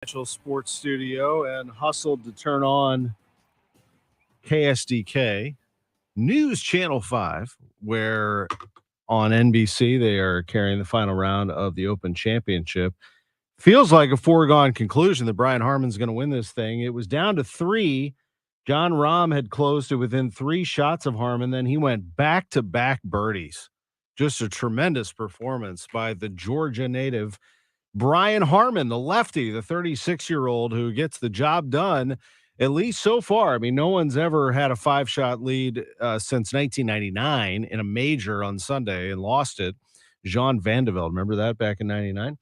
Financial Sports Studio and hustled to turn on KSDK News Channel 5, where on NBC they are carrying the final round of the Open Championship. Feels like a foregone conclusion that Brian Harman's going to win this thing. It was down to three. John Rahm had closed it within three shots of Harman. Then he went back to back birdies. Just a tremendous performance by the Georgia native Brian Harman, the lefty, the 36-year-old who gets the job done, at least so far. I mean, no one's ever had a five-shot lead since 1999 in a major on Sunday and lost it. Jean Van de Velde, remember that back in 99?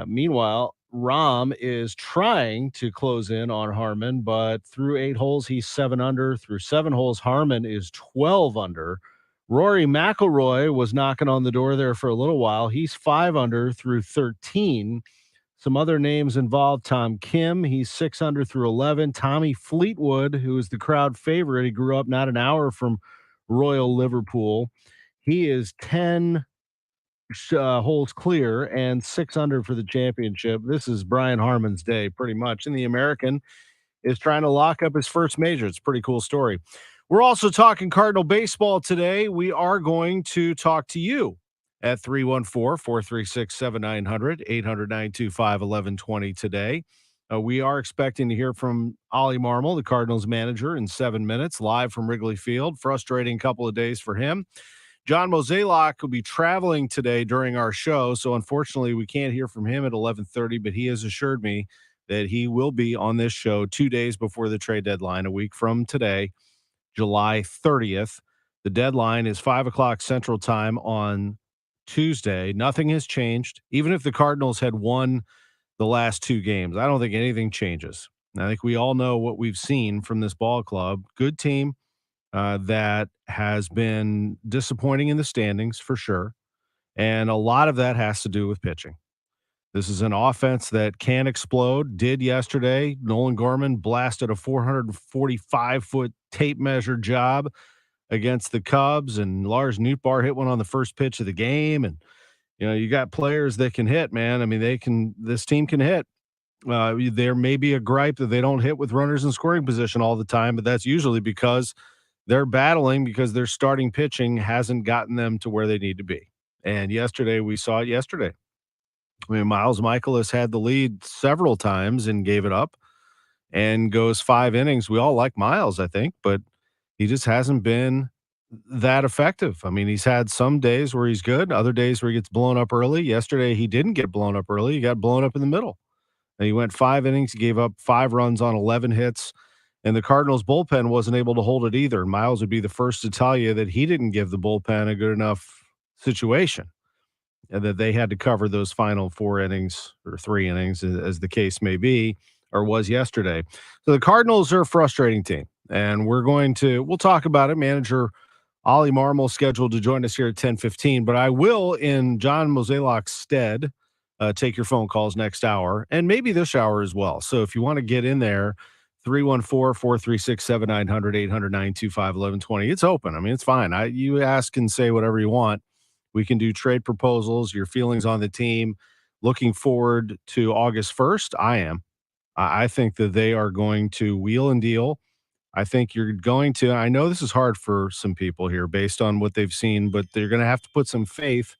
Meanwhile, Rahm is trying to close in on Harman, but through 8 holes, he's 7 under. Through 7 holes, Harman is 12 under. Rory McIlroy was knocking on the door there for a little while. He's 5 under through 13. Some other names involved. Tom Kim, he's 6 under through 11. Tommy Fleetwood, who is the crowd favorite. He grew up not an hour from Royal Liverpool. He is 10 holes clear and 6 under for the championship. This is Brian Harman's day, pretty much. And the American is trying to lock up his first major. It's a pretty cool story. We're also talking Cardinal baseball today. We are going to talk to you at 314-436-7900, 800-925-1120 today. We are expecting to hear from Ollie Marmol, the Cardinals manager, in 7 minutes, live from Wrigley Field. Frustrating couple of days for him. John Mozeliak will be traveling today during our show, so unfortunately we can't hear from him at 11:30, but he has assured me that he will be on this show 2 days before the trade deadline, a week from today, July 30th. The deadline is 5 o'clock Central Time on Tuesday. Nothing has changed. Even if the Cardinals had won the last 2 games, I don't think anything changes. I think we all know what we've seen from this ball club. Good team that has been disappointing in the standings for sure. And a lot of that has to do with pitching. This is an offense that can explode, did yesterday. Nolan Gorman blasted a 445-foot tape measure job against the Cubs, and Lars Nootbaar hit one on the first pitch of the game. And, you got players that can hit, man. I mean, this team can hit. There may be a gripe that they don't hit with runners in scoring position all the time, but that's usually because they're battling because their starting pitching hasn't gotten them to where they need to be. And yesterday, we saw it yesterday. I mean, Miles Michaelis had the lead several times and gave it up and goes 5 innings. We all like Miles, I think, but he just hasn't been that effective. I mean, he's had some days where he's good, other days where he gets blown up early. Yesterday, he didn't get blown up early. He got blown up in the middle. And he went 5 innings. He gave up 5 runs on 11 hits. And the Cardinals bullpen wasn't able to hold it either. Miles would be the first to tell you that he didn't give the bullpen a good enough situation, and that they had to cover those final 4 innings or 3 innings, as the case may be, or was yesterday. So the Cardinals are a frustrating team, and we'll talk about it. Manager Ollie Marmol scheduled to join us here at 10:15, but I will, in John Mozeliak's stead, take your phone calls next hour and maybe this hour as well. So if you want to get in there, 314-436-7900, 800-925-1120. It's open. I mean, it's fine. You ask and say whatever you want. We can do trade proposals, your feelings on the team. Looking forward to August 1st. I am. I think that they are going to wheel and deal. I think you're going to, I know this is hard for some people here based on what they've seen, but they're going to have to put some faith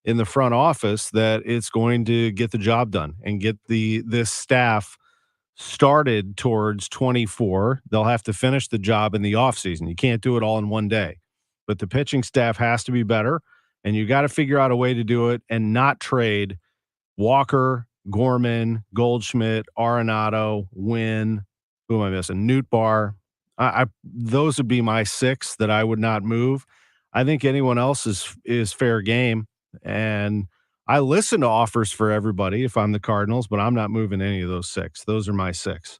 in the front office that it's going to get the job done and get this staff started towards 24. They'll have to finish the job in the offseason. You can't do it all in one day. But the pitching staff has to be better, and you got to figure out a way to do it and not trade Walker, Gorman, Goldschmidt, Arenado, Wynn. Who am I missing? Nootbaar. Those would be my 6 that I would not move. I think anyone else is fair game, and I listen to offers for everybody if I'm the Cardinals, but I'm not moving any of those 6. Those are my 6.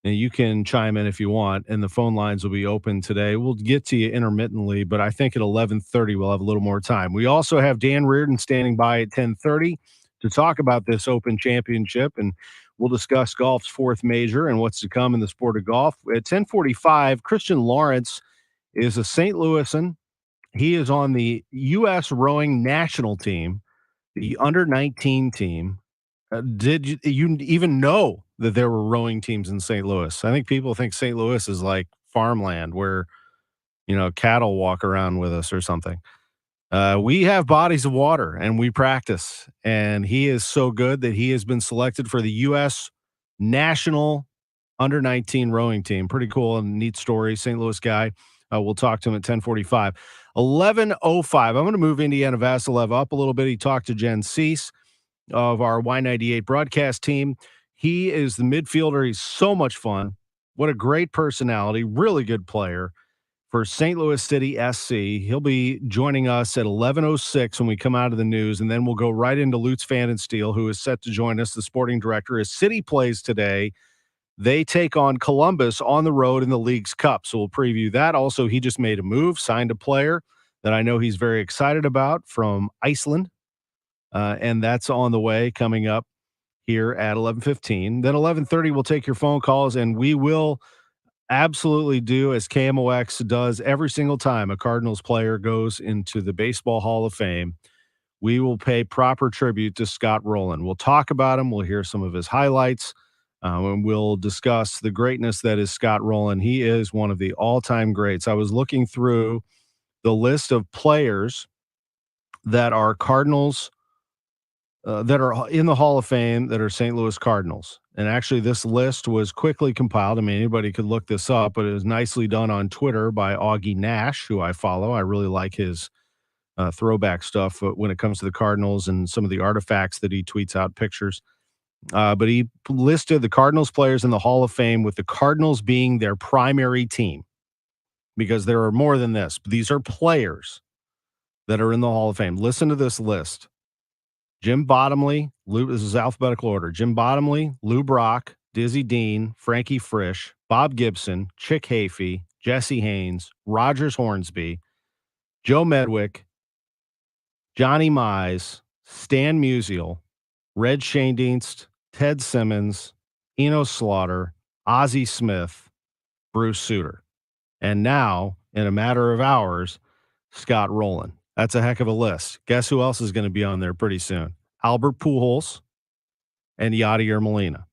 And you can chime in if you want, and the phone lines will be open today. We'll get to you intermittently, but I think at 11:30 we'll have a little more time. We also have Dan Reardon standing by at 10:30 to talk about this Open Championship, and we'll discuss golf's 4th major and what's to come in the sport of golf. At 10:45, Christian Lawrence is a St. Louisan. He is on the U.S. rowing national team, the under-19 team. Did you even know that there were rowing teams in St. Louis? I think people think St. Louis is like farmland where, cattle walk around with us or something. We have bodies of water and we practice. And he is so good that he has been selected for the U.S. national under 19 rowing team. Pretty cool and neat story. St. Louis guy. We'll talk to him at 10:45. 11:05. I'm going to move Indiana Vasilev up a little bit. He talked to Jen Cease of our Y98 broadcast team. He is the midfielder. He's so much fun. What a great personality. Really good player for St. Louis City SC. He'll be joining us at 11:06 when we come out of the news, and then we'll go right into Lutz Pfannenstiel, who is set to join us, the sporting director. As City plays today, they take on Columbus on the road in the League's Cup. So we'll preview that. Also, he just made a move, signed a player that I know he's very excited about from Iceland. And that's on the way coming up here at 11:15. Then 11:30, we'll take your phone calls, and we will absolutely do as KMOX does every single time a Cardinals player goes into the Baseball Hall of Fame. We will pay proper tribute to Scott Rolen. We'll talk about him. We'll hear some of his highlights, and we'll discuss the greatness that is Scott Rolen. He is one of the all-time greats. I was looking through the list of players that are Cardinals that are in the Hall of Fame that are St. Louis Cardinals. And actually, this list was quickly compiled. I mean, anybody could look this up, but it was nicely done on Twitter by Augie Nash, who I follow. I really like his throwback stuff when it comes to the Cardinals and some of the artifacts that he tweets out pictures. But he listed the Cardinals players in the Hall of Fame with the Cardinals being their primary team, because there are more than this. These are players that are in the Hall of Fame. Listen to this list. Jim Bottomley, this is alphabetical order. Jim Bottomley, Lou Brock, Dizzy Dean, Frankie Frisch, Bob Gibson, Chick Hafey, Jesse Haynes, Rogers Hornsby, Joe Medwick, Johnny Mize, Stan Musial, Red Schoendienst, Ted Simmons, Eno Slaughter, Ozzie Smith, Bruce Sutter. And now, in a matter of hours, Scott Rolen. That's a heck of a list. Guess who else is going to be on there pretty soon? Albert Pujols and Yadier Molina.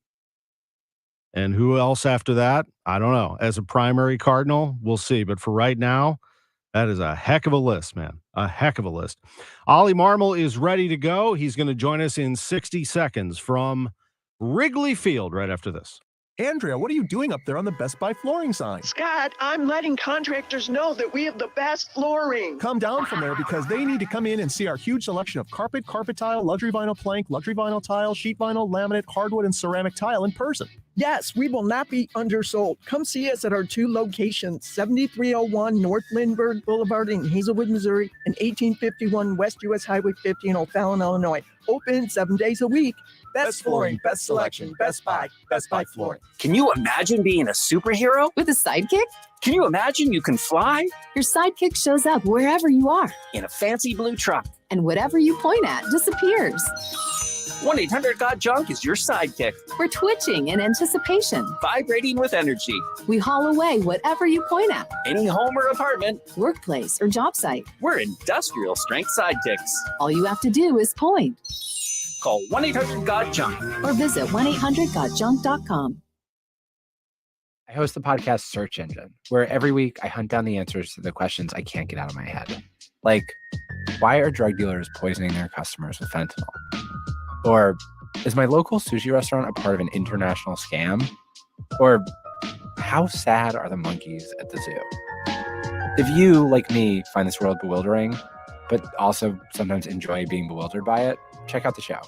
And who else after that? I don't know. As a primary Cardinal, we'll see. But for right now, that is a heck of a list, man. A heck of a list. Ollie Marmol is ready to go. He's going to join us in 60 seconds from Wrigley Field right after this. Andrea, what are you doing up there on the Best Buy flooring sign? Scott, I'm letting contractors know that we have the best flooring. Come down from there because they need to come in and see our huge selection of carpet, carpet tile, luxury vinyl plank, luxury vinyl tile, sheet vinyl, laminate, hardwood, and ceramic tile in person. Yes, we will not be undersold. Come see us at our two locations, 7301 North Lindbergh Boulevard in Hazelwood, Missouri, and 1851 West US Highway 50 in O'Fallon, Illinois. Open 7 days a week. Best flooring, best selection, Best Buy Flooring. Can you imagine being a superhero? With a sidekick? Can you imagine you can fly? Your sidekick shows up wherever you are. In a fancy blue truck. And whatever you point at disappears. 1-800-GOT-JUNK is your sidekick. We're twitching in anticipation. Vibrating with energy. We haul away whatever you point at. Any home or apartment. Workplace or job site. We're industrial strength sidekicks. All you have to do is point. Call 1-800-GOT-JUNK. Or visit 1-800-GOT-JUNK.com. I host the podcast Search Engine, where every week I hunt down the answers to the questions I can't get out of my head. Like, why are drug dealers poisoning their customers with fentanyl? Or, is my local sushi restaurant a part of an international scam? Or, how sad are the monkeys at the zoo? If you, like me, find this world bewildering, but also sometimes enjoy being bewildered by it, check out the show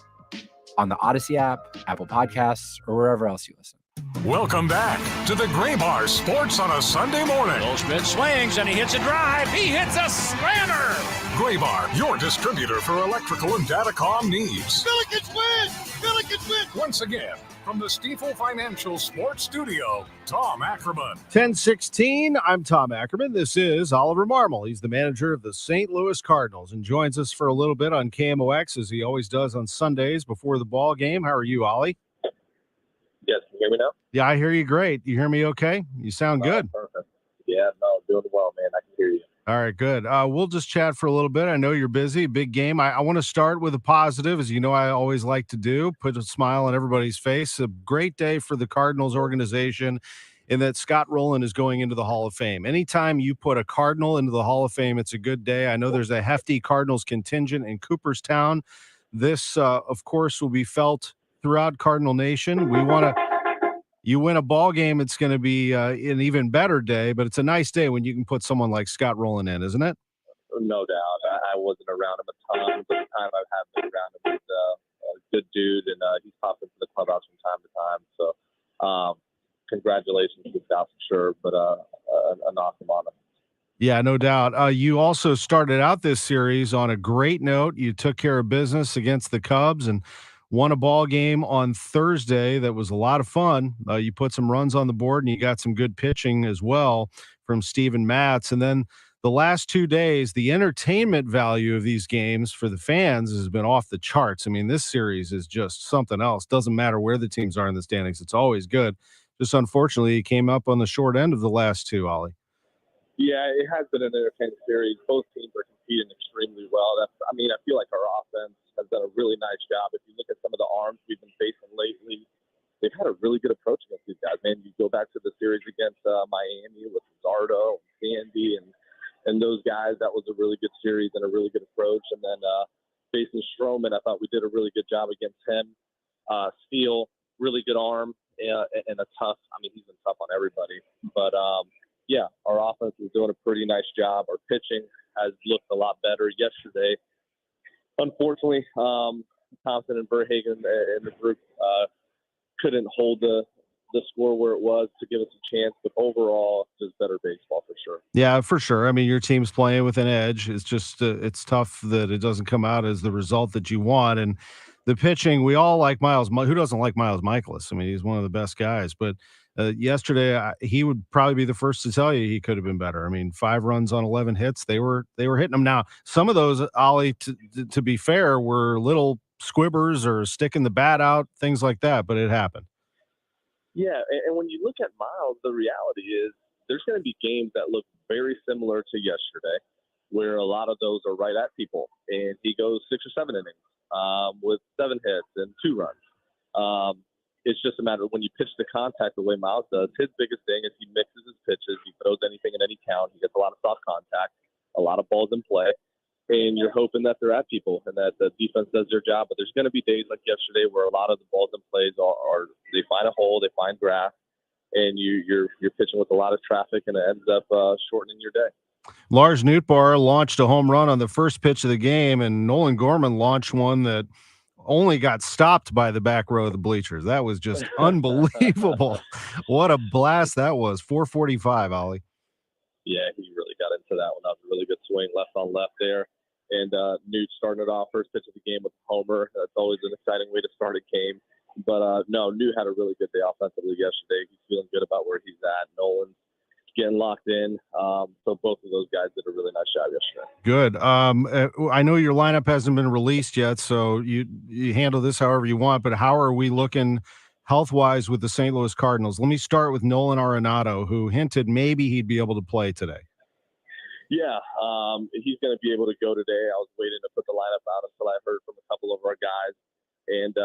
on the Odyssey app, Apple Podcasts, or wherever else you listen. Welcome back to the Graybar Sports on a Sunday morning. Goldschmidt swings and he hits a drive. He hits a slammer. Graybar, your distributor for electrical and datacom needs. Billikens win! Billikens win! Once again, from the Stifel Financial Sports Studio, Tom Ackerman. 10:16. I'm Tom Ackerman. This is Oliver Marmol. He's the manager of the St. Louis Cardinals and joins us for a little bit on KMOX as he always does on Sundays before the ball game. How are you, Ollie? Yes, can you hear me now? Yeah, I hear you great. You hear me okay? You sound good. Perfect. Yeah, no, doing well, man. I can hear you. All right, good. We'll just chat for a little bit. I know you're busy, big game. I want to start with a positive, as you know, I always like to do, put a smile on everybody's face. A great day for the Cardinals organization in that Scott Rowland is going into the Hall of Fame. Anytime you put a Cardinal into the Hall of Fame, it's a good day. I know there's a hefty Cardinals contingent in Cooperstown. This, of course, will be felt throughout Cardinal Nation. You win a ball game, it's going to be an even better day, but it's a nice day when you can put someone like Scott Rowland in, isn't it? No doubt. I wasn't around him a ton, but the time I have been around him, he's a good dude, and he's popped into the clubhouse from time to time. So congratulations to Scott for sure, but an awesome honor. Yeah, no doubt. You also started out this series on a great note. You took care of business against the Cubs and won a ball game on Thursday that was a lot of fun. You put some runs on the board, and you got some good pitching as well from Steven Matz. And then the last 2 days, the entertainment value of these games for the fans has been off the charts. I mean, this series is just something else. Doesn't matter where the teams are in the standings. It's always good. Just unfortunately, it came up on the short end of the last two, Ollie. Yeah, it has been an entertaining series. Both teams are competing extremely well. I feel like our offense has done a really nice job. If you look at some of the arms we've been facing lately, they've had a really good approach against these guys. Man, you go back to the series against Miami with Zardo and Sandy and those guys. That was a really good series and a really good approach. And then facing Stroman, I thought we did a really good job against him. Steele, really good arm and a tough. I mean, he's been tough on everybody, but. Yeah, our offense is doing a pretty nice job. Our pitching has looked a lot better yesterday. Unfortunately, Thompson and Verhagen and the group couldn't hold the score where it was to give us a chance. But overall, just better baseball for sure. Yeah, for sure. I mean, your team's playing with an edge. It's just it's tough that it doesn't come out as the result that you want. And the pitching, we all like Miles. Who doesn't like Miles Michaelis? I mean, he's one of the best guys. But yesterday, he would probably be the first to tell you he could have been better. I mean, 5 runs on 11 hits. They were hitting them. Now, some of those, Ollie, to be fair, were little squibbers or sticking the bat out, things like that. But it happened. Yeah, and when you look at Miles, the reality is there's going to be games that look very similar to yesterday, where a lot of those are right at people, and he goes 6 or 7 innings with 7 hits and 2 runs. It's just a matter of when you pitch the contact the way Miles does. His biggest thing is he mixes his pitches. He throws anything in any count. He gets a lot of soft contact, a lot of balls in play, and you're hoping that they're at people and that the defense does their job. But there's going to be days like yesterday where a lot of the balls in plays are they find a hole, they find grass, and you're pitching with a lot of traffic, and it ends up shortening your day. Lars Nootbaar launched a home run on the first pitch of the game, and Nolan Gorman launched one that only got stopped by the back row of the bleachers. That was just unbelievable. What a blast that was. 445, Ollie. Yeah, he really got into that one. That was a really good swing, left on left there. And Newt started it off first pitch of the game with a homer. That's always an exciting way to start a game. But no, Newt had a really good day offensively yesterday. He's feeling good about where he's at. Nolan's getting locked in. So both of those guys did a really nice job yesterday. Good. I know your lineup hasn't been released yet, so you handle this however you want, but how are we looking health-wise with the St. Louis Cardinals? Let me start with Nolan Arenado, who hinted maybe he'd be able to play today. Yeah, he's going to be able to go today. I was waiting to put the lineup out until I heard from a couple of our guys. And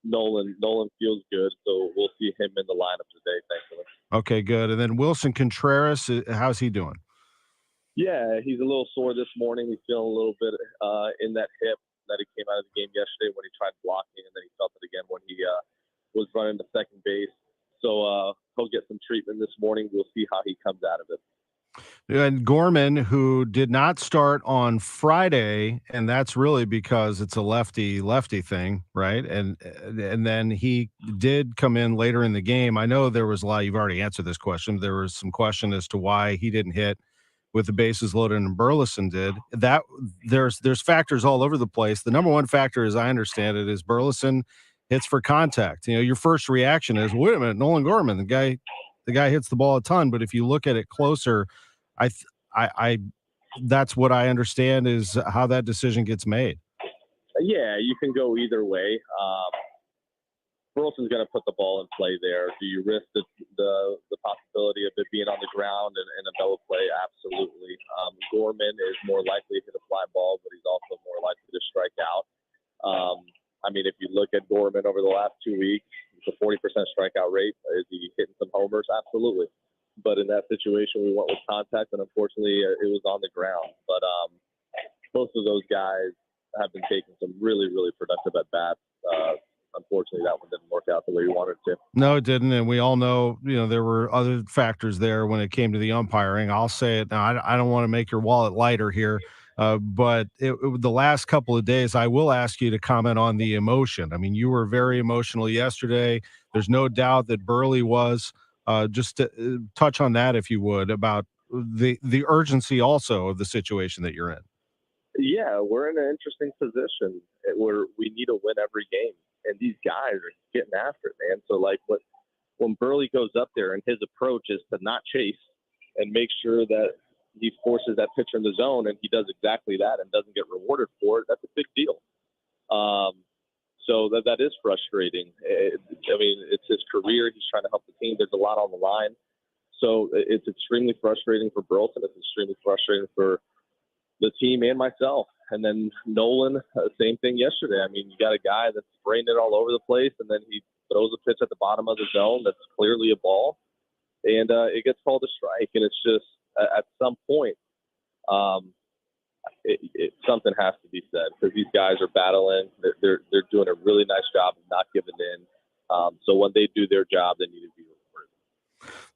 Nolan feels good, so we'll see him in the lineup today, thankfully. Okay, good. And then Wilson Contreras, how's he doing? Yeah, he's a little sore this morning. He's feeling a little bit in that hip that he came out of the game yesterday when he tried blocking, and then he felt it again when he was running to second base. So he'll get some treatment this morning. We'll see how he comes out of it. And Gorman, who did not start on Friday, and that's really because it's a lefty thing, right? And then he did come in later in the game. I know there was a lot. You've already answered this question. There was some question as to why he didn't hit with the bases loaded and Burleson did. That there's factors all over the place. The number one factor, as I understand it, is Burleson hits for contact. You know, your first reaction is, wait a minute, Nolan Gorman, the guy hits the ball a ton. But if you look at it closer, I that's what I understand is how that decision gets made. Yeah, you can go either way. Burleson's going to put the ball in play there. Do you risk the possibility of it being on the ground and a double play? Absolutely. Gorman is more likely to hit a fly ball, but he's also more likely to strike out. I mean, if you look at Gorman over the last 2 weeks, it's a 40% strikeout rate. Is he hitting some homers? Absolutely. But in that situation, we went with contact, and unfortunately, it was on the ground. But both of those guys have been taking some really, really productive at-bats. Unfortunately, that one didn't work out the way we wanted it to. No, it didn't. And we all know, there were other factors there when it came to the umpiring. I'll say it now. I don't want to make your wallet lighter here. But the last couple of days, I will ask you to comment on the emotion. I mean, you were very emotional yesterday. There's no doubt that Burley was. Just to touch on that, if you would, about the urgency also of the situation that you're in. Yeah, we're in an interesting position where we need to win every game, and these guys are getting after it, man. So, like, when Burley goes up there and his approach is to not chase and make sure that he forces that pitcher in the zone, and he does exactly that and doesn't get rewarded for it, that's a big deal. So that is frustrating. I mean, it's his career. He's trying to help the team. There's a lot on the line. So it's extremely frustrating for Burleson. It's extremely frustrating for the team and myself. And then Nolan, same thing yesterday. I mean, you got a guy that's spraying it all over the place, and then he throws a pitch at the bottom of the zone that's clearly a ball, and it gets called a strike. And it's just at some point, something has to be said, because these guys are battling. They're doing a really nice job of not giving in. So when they do their job, they need to be rewarded.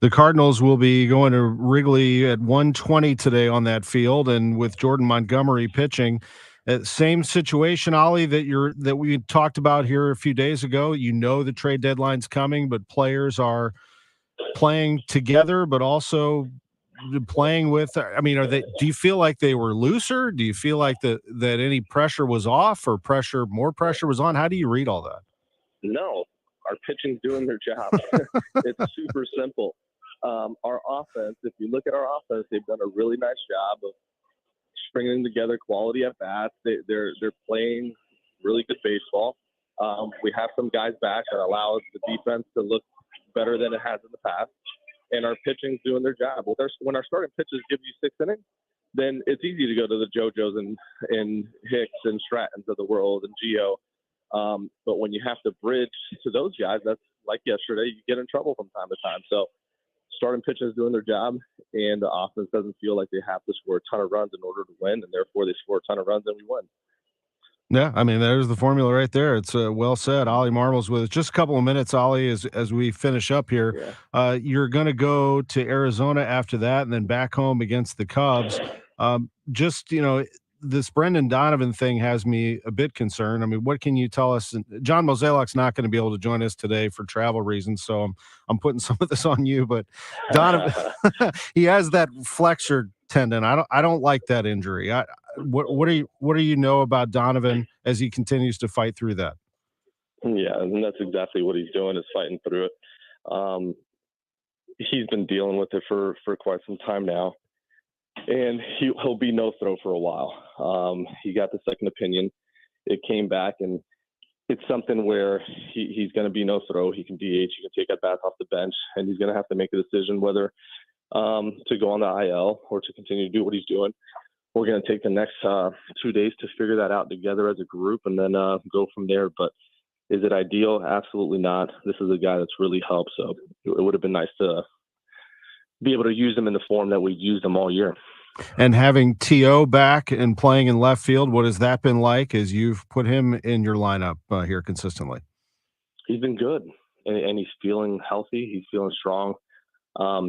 The Cardinals will be going to Wrigley at 1:20 today on that field, and with Jordan Montgomery pitching. Same situation, Ollie, that we talked about here a few days ago. The trade deadline's coming, but players are playing together, but also playing with. I mean, do you feel like they were looser? Do you feel like that any pressure was off, or more pressure was on? How do you read all that? No, our pitching's doing their job. It's super simple. Our offense, if you look at our offense, they've done a really nice job of stringing together quality at bats. They're playing really good baseball. We have some guys back that allow the defense to look better than it has in the past, and our pitching's doing their job. When our starting pitchers give you 6 innings, then it's easy to go to the JoJos and Hicks and Strattons of the world and Gio. But when you have to bridge to those guys, that's like yesterday, you get in trouble from time to time. So starting pitchers doing their job, and the offense doesn't feel like they have to score a ton of runs in order to win, and therefore they score a ton of runs and we win. Yeah, I mean, there's the formula right there. It's well said. Ollie Marmol's with us. Just a couple of minutes, Ollie, as we finish up here. Yeah. You're going to go to Arizona after that, and then back home against the Cubs. This Brendan Donovan thing has me a bit concerned. I mean, what can you tell us? John Mozeliak's not going to be able to join us today for travel reasons, so I'm putting some of this on you. But Donovan, he has that flexor tendon. I don't like that injury. What do you know about Donovan as he continues to fight through that? Yeah, and that's exactly what he's doing, is fighting through it. He's been dealing with it for quite some time now, and he'll be no throw for a while. He got the second opinion. It came back, and it's something where he's going to be no throw. He can DH, he can take at bats off the bench, and he's going to have to make a decision whether to go on the IL or to continue to do what he's doing. We're going to take the next 2 days to figure that out together as a group, and then go from there. But is it ideal? Absolutely not. This is a guy that's really helped, so it would have been nice to be able to use him in the form that we used him all year. And having T.O. back and playing in left field, what has that been like as you've put him in your lineup here consistently? He's been good, and he's feeling healthy. He's feeling strong.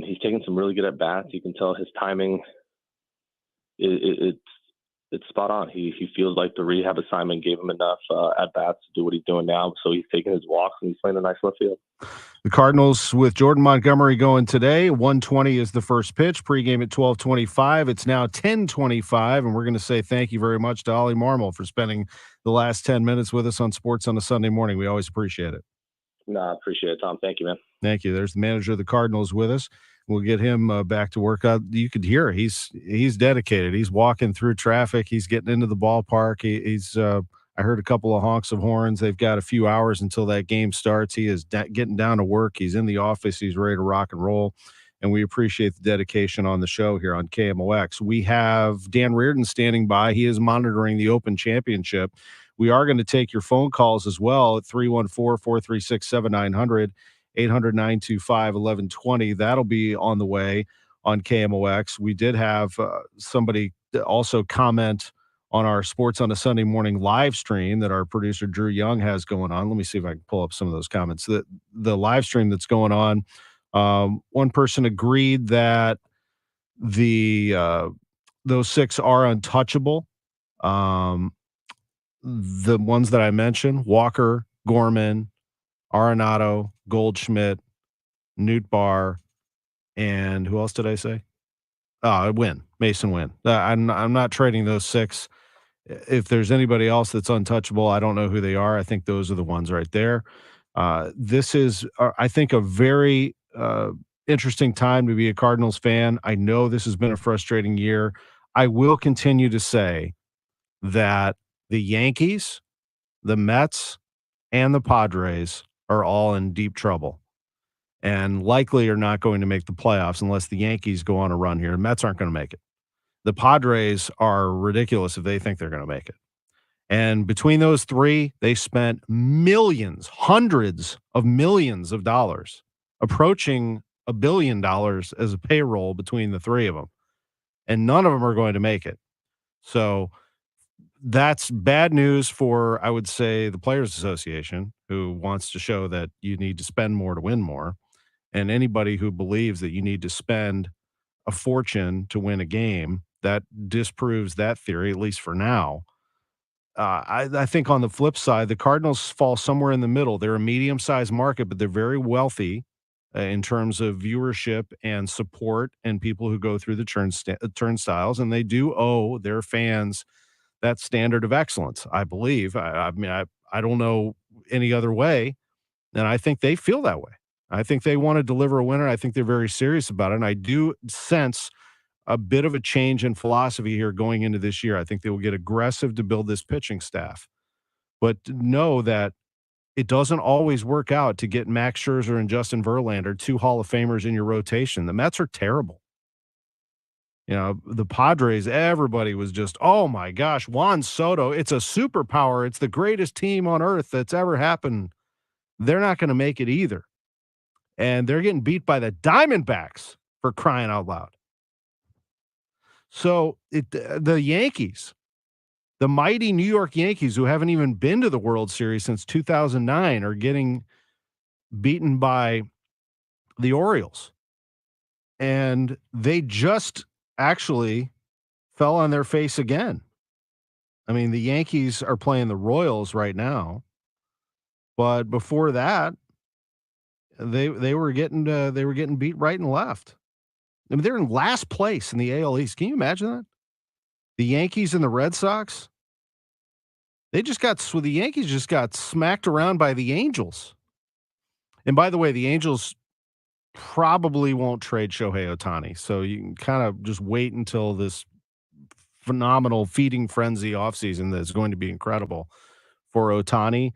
He's taking some really good at-bats. You can tell his timing, it's spot on. He feels like the rehab assignment gave him enough at-bats to do what he's doing now, so he's taking his walks, and he's playing a nice left field. The Cardinals with Jordan Montgomery going today. 1:20 is the first pitch. Pregame at 12:25. It's now 10:25, and we're going to say thank you very much to Ollie Marmol for spending the last 10 minutes with us on Sports on a Sunday morning. We always appreciate it. No, I appreciate it, Tom. Thank you, man. Thank you. There's the manager of the Cardinals with us. We'll get him back to work. You could hear he's dedicated. He's walking through traffic. He's getting into the ballpark. I heard a couple of honks of horns. They've got a few hours until that game starts. He is getting down to work. He's in the office. He's ready to rock and roll. and we appreciate the dedication on the show here on KMOX. We have Dan Reardon standing by. He is monitoring the Open Championship. We are going to take your phone calls as well at 314-436-7900, 800-925-1120. That'll be on the way on KMOX. We did have somebody also comment on our Sports on a Sunday Morning live stream that our producer Drew Young has going on. Let me see if I can pull up some of those comments. The live stream that's going on, one person agreed that those 6 are untouchable. The ones that I mentioned: Walker, Gorman, Arenado, Goldschmidt, Nootbaar, and who else did I say? Mason Wynn. I'm not trading those 6. If there's anybody else that's untouchable, I don't know who they are. I think those are the ones right there. This is, I think, a very interesting time to be a Cardinals fan. I know this has been a frustrating year. I will continue to say that the Yankees, the Mets, and the Padres are all in deep trouble and likely are not going to make the playoffs unless the Yankees go on a run here. The Mets aren't going to make it. The Padres are ridiculous if they think they're going to make it. And between those 3, they spent millions, hundreds of millions of dollars, approaching $1 billion as a payroll between the 3 of them. And none of them are going to make it. So that's bad news for, I would say, the Players Association, who wants to show that you need to spend more to win more. And anybody who believes that you need to spend a fortune to win a game, that disproves that theory, at least for now. I think on the flip side, the Cardinals fall somewhere in the middle. They're a medium-sized market, but they're very wealthy in terms of viewership and support and people who go through the turnstiles, and they do owe their fans that standard of excellence, I believe. I mean, I don't know any other way, and I think they feel that way. I think they want to deliver a winner. I think they're very serious about it, and I do sense a bit of a change in philosophy here going into this year. I think they will get aggressive to build this pitching staff, but know that it doesn't always work out to get Max Scherzer and Justin Verlander, 2 Hall of Famers in your rotation. The Mets are terrible. You know, the Padres, everybody was just, oh my gosh, Juan Soto, it's a superpower. It's the greatest team on earth that's ever happened. They're not going to make it either. And they're getting beat by the Diamondbacks, for crying out loud. So the Yankees, the mighty New York Yankees, who haven't even been to the World Series since 2009, are getting beaten by the Orioles. And they just actually fell on their face again. I mean, the Yankees are playing the Royals right now, but before that, they were getting beat right and left. I mean, they're in last place in the AL East. Can you imagine that? The Yankees and the Red Sox, the Yankees just got smacked around by the Angels. And by the way, the Angels probably won't trade Shohei Ohtani. So you can kind of just wait until this phenomenal feeding frenzy offseason that's going to be incredible for Ohtani.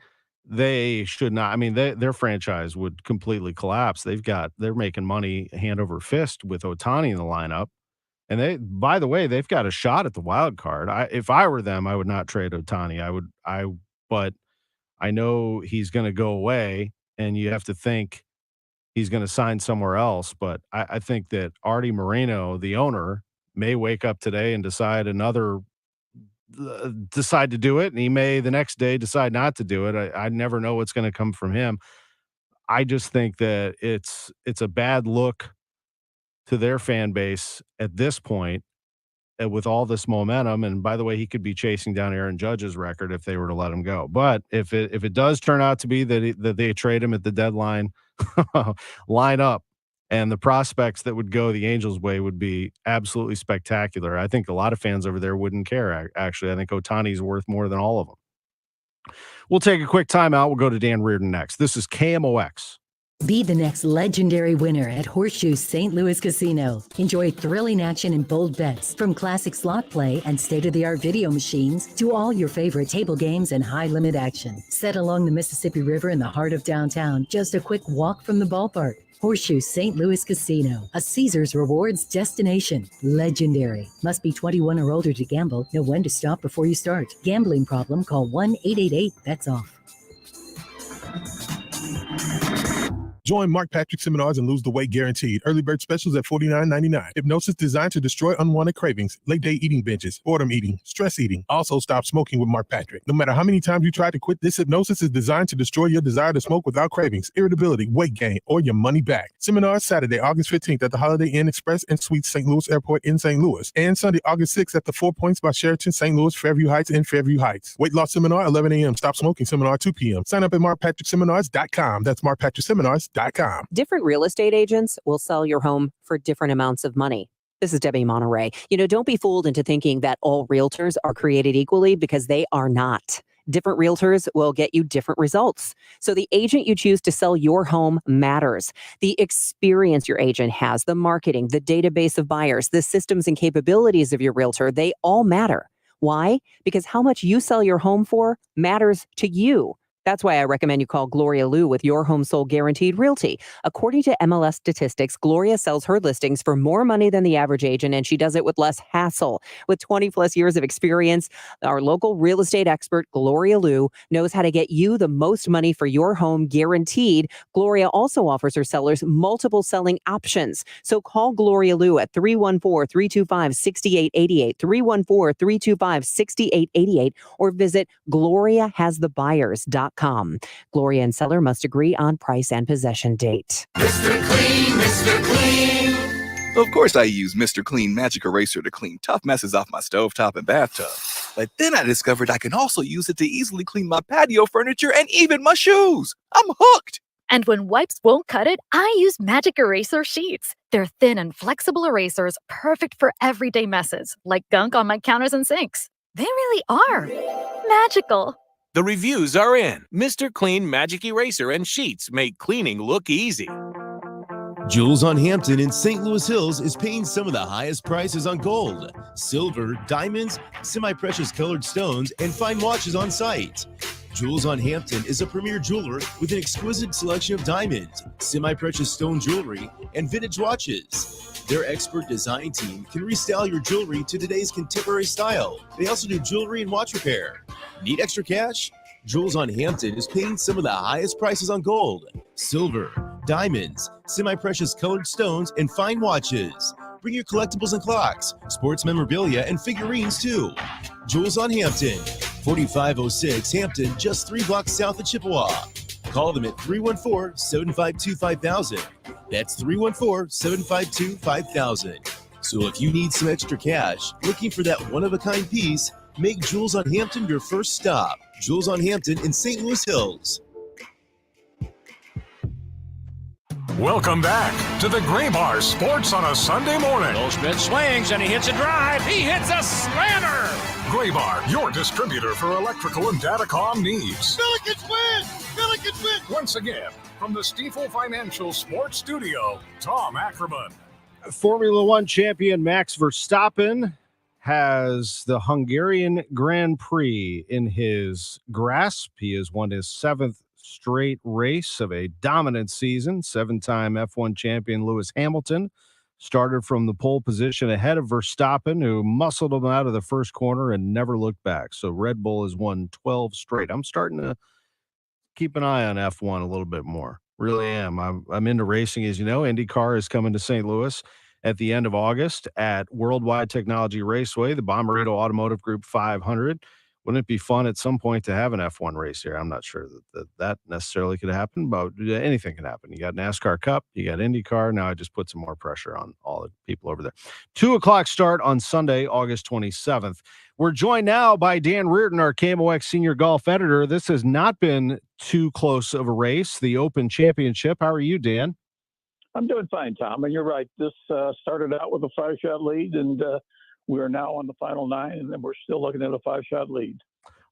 They should not. I mean, their franchise would completely collapse. They're making money hand over fist with Ohtani in the lineup. And by the way, they've got a shot at the wild card. If I were them, I would not trade Ohtani. But I know he's going to go away, and you have to think he's going to sign somewhere else. But I think that Artie Moreno, the owner, may wake up today and decide to do it, and he may the next day decide not to do it. I never know what's going to come from him. I just think that it's a bad look to their fan base at this point with all this momentum. And by the way, he could be chasing down Aaron Judge's record if they were to let him go. But if it does turn out to be that they trade him at the deadline, line up. And the prospects that would go the Angels' way would be absolutely spectacular. I think a lot of fans over there wouldn't care, actually. I think Ohtani's worth more than all of them. We'll take a quick timeout. We'll go to Dan Reardon next. This is KMOX. Be the next legendary winner at Horseshoe St. Louis Casino. Enjoy thrilling action and bold bets from classic slot play and state-of-the-art video machines to all your favorite table games and high-limit action. Set along the Mississippi River in the heart of downtown, just a quick walk from the ballpark. Horseshoe St. Louis Casino, a Caesars Rewards destination. Legendary. Must be 21 or older to gamble. Know when to stop before you start. Gambling problem? Call 1-888-BETS-OFF. Join Mark Patrick Seminars and lose the weight guaranteed. Early bird specials at $49.99. Hypnosis designed to destroy unwanted cravings, late day eating binges, boredom eating, stress eating. Also stop smoking with Mark Patrick. No matter how many times you try to quit, this hypnosis is designed to destroy your desire to smoke without cravings, irritability, weight gain, or your money back. Seminars Saturday, August 15th at the Holiday Inn Express and Suites St. Louis Airport in St. Louis. And Sunday, August 6th at the 4 Points by Sheraton St. Louis, Fairview Heights, and Fairview Heights. Weight loss seminar, 11 a.m. Stop smoking seminar, 2 p.m. Sign up at markpatrickseminars.com. That's markpatrickseminars.com. Different real estate agents will sell your home for different amounts of money. This is Debbie Monterey. Don't be fooled into thinking that all realtors are created equally, because they are not. Different realtors will get you different results. So the agent you choose to sell your home matters. The experience your agent has, the marketing, the database of buyers, the systems and capabilities of your realtor, they all matter. Why? Because how much you sell your home for matters to you. That's why I recommend you call Gloria Liu with Your Home Sold Guaranteed Realty. According to MLS statistics, Gloria sells her listings for more money than the average agent, and she does it with less hassle. With 20 plus years of experience, our local real estate expert, Gloria Liu, knows how to get you the most money for your home guaranteed. Gloria also offers her sellers multiple selling options. So call Gloria Liu at 314-325-6888, 314-325-6888, or visit GloriaHasTheBuyers.com. Gloria and seller must agree on price and possession date. Mr. Clean, Mr. Clean. Of course I use Mr. Clean Magic Eraser to clean tough messes off my stovetop and bathtub. But then I discovered I can also use it to easily clean my patio furniture and even my shoes. I'm hooked. And when wipes won't cut it, I use Magic Eraser Sheets. They're thin and flexible erasers, perfect for everyday messes, like gunk on my counters and sinks. They really are magical. The reviews are in. Mr. Clean Magic Eraser and Sheets make cleaning look easy. Jules on Hampton in St. Louis Hills is paying some of the highest prices on gold, silver, diamonds, semi-precious colored stones, and fine watches on site. Jules on Hampton is a premier jeweler with an exquisite selection of diamonds, semi-precious stone jewelry, and vintage watches. Their expert design team can restyle your jewelry to today's contemporary style. They also do jewelry and watch repair. Need extra cash? Jules on Hampton is paying some of the highest prices on gold, silver, diamonds, semi-precious colored stones, and fine watches. Bring your collectibles and clocks, sports memorabilia, and figurines too. Jules on Hampton, 4506 Hampton, just 3 blocks south of Chippewa. Call them at 314-752-5000. That's 314-752-5000. So if you need some extra cash, looking for that one-of-a-kind piece, make Jules on Hampton your first stop. Jules on Hampton in St. Louis Hills. Welcome back to the Graybar Sports on a Sunday morning. Goldschmidt swings and he hits a drive. He hits a slammer. Graybar, your distributor for electrical and datacom needs. Billikens win! Billikens win! Once again, from the Stifel Financial Sports Studio, Tom Ackerman. Formula One champion Max Verstappen has the Hungarian Grand Prix in his grasp. He has won his 7th straight race of a dominant season. 7-time F1 champion Lewis Hamilton started from the pole position ahead of Verstappen, who muscled him out of the first corner and never looked back. So Red Bull has won 12 straight. I'm starting to keep an eye on F1 a little bit more. Really am. I'm into racing, as you know. IndyCar is coming to St. Louis at the end of August at Worldwide Technology Raceway, the Bommarito Automotive Group 500. Wouldn't it be fun at some point to have an F1 race here? I'm not sure that necessarily could happen, but anything can happen. You got NASCAR Cup, you got IndyCar. Now I just put some more pressure on all the people over there. 2:00 start on Sunday, August 27th. We're joined now by Dan Reardon, our KMOX senior golf editor. This has not been too close of a race, the Open Championship. How are you, Dan? I'm doing fine, Tom. And you're right. This started out with a 5-shot lead, and we are now on the final 9, and then we're still looking at a 5-shot lead.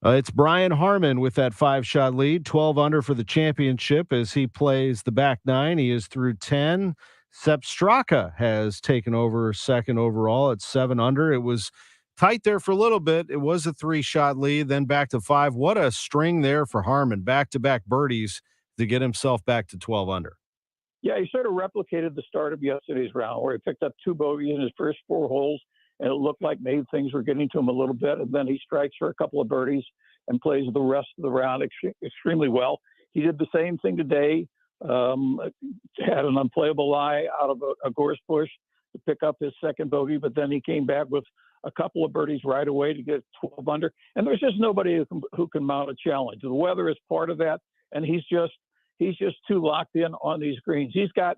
It's Brian Harman with that 5-shot lead, 12 under for the championship as he plays the back nine. He is through 10. Sepp Straka has taken over second overall at 7 under. It was tight there for a little bit. It was a 3-shot lead, then back to 5. What a string there for Harman. Back-to-back birdies to get himself back to 12 under. Yeah, he sort of replicated the start of yesterday's round where he picked up 2 bogeys in his first 4 holes, and it looked like maybe things were getting to him a little bit. And then he strikes for a couple of birdies and plays the rest of the round extremely well. He did the same thing today. Had an unplayable lie out of a gorse bush to pick up his second bogey, but then he came back with a couple of birdies right away to get 12 under. And there's just nobody who can mount a challenge. The weather is part of that, and he's just too locked in on these greens. He's got,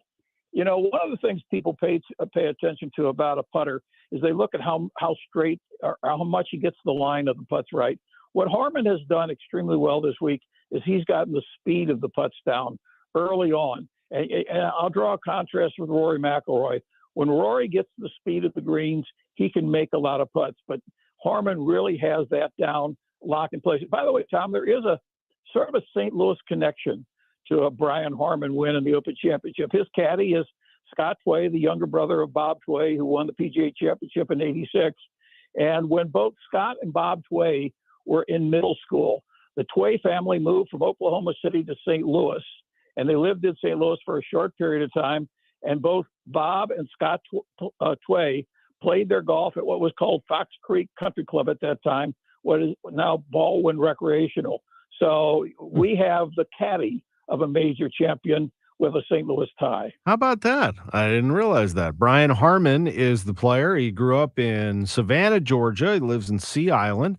one of the things people pay attention to about a putter is they look at how straight or how much he gets the line of the putts right. What Harman has done extremely well this week is he's gotten the speed of the putts down early on. And I'll draw a contrast with Rory McIlroy. When Rory gets the speed of the greens, he can make a lot of putts, but Harman really has that down, lock in place. By the way, Tom, there is a sort of a St. Louis connection to a Brian Harman win in the Open Championship. His caddy is Scott Tway, the younger brother of Bob Tway, who won the PGA Championship in '86. And when both Scott and Bob Tway were in middle school, the Tway family moved from Oklahoma City to St. Louis, and they lived in St. Louis for a short period of time. And both Bob and Scott Tway played their golf at what was called Fox Creek Country Club at that time, what is now Baldwin Recreational. So we have the caddy of a major champion with a St. Louis tie. How about that? I didn't realize that. Brian Harman is the player. He grew up in Savannah, Georgia. He lives in Sea Island.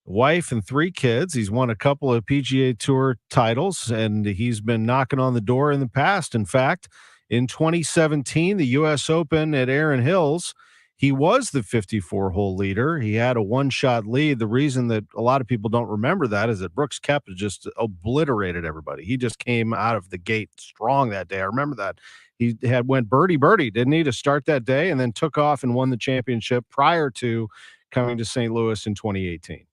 Wife and 3 kids. He's won a couple of PGA Tour titles, and he's been knocking on the door in the past. In fact, in 2017, the U.S. Open at Erin Hills, he was the 54-hole leader. He had a 1-shot lead. The reason that a lot of people don't remember that is that Brooks Koepka just obliterated everybody. He just came out of the gate strong that day. I remember that. He went birdie, didn't he, to start that day, and then took off and won the championship prior to coming to St. Louis in 2018.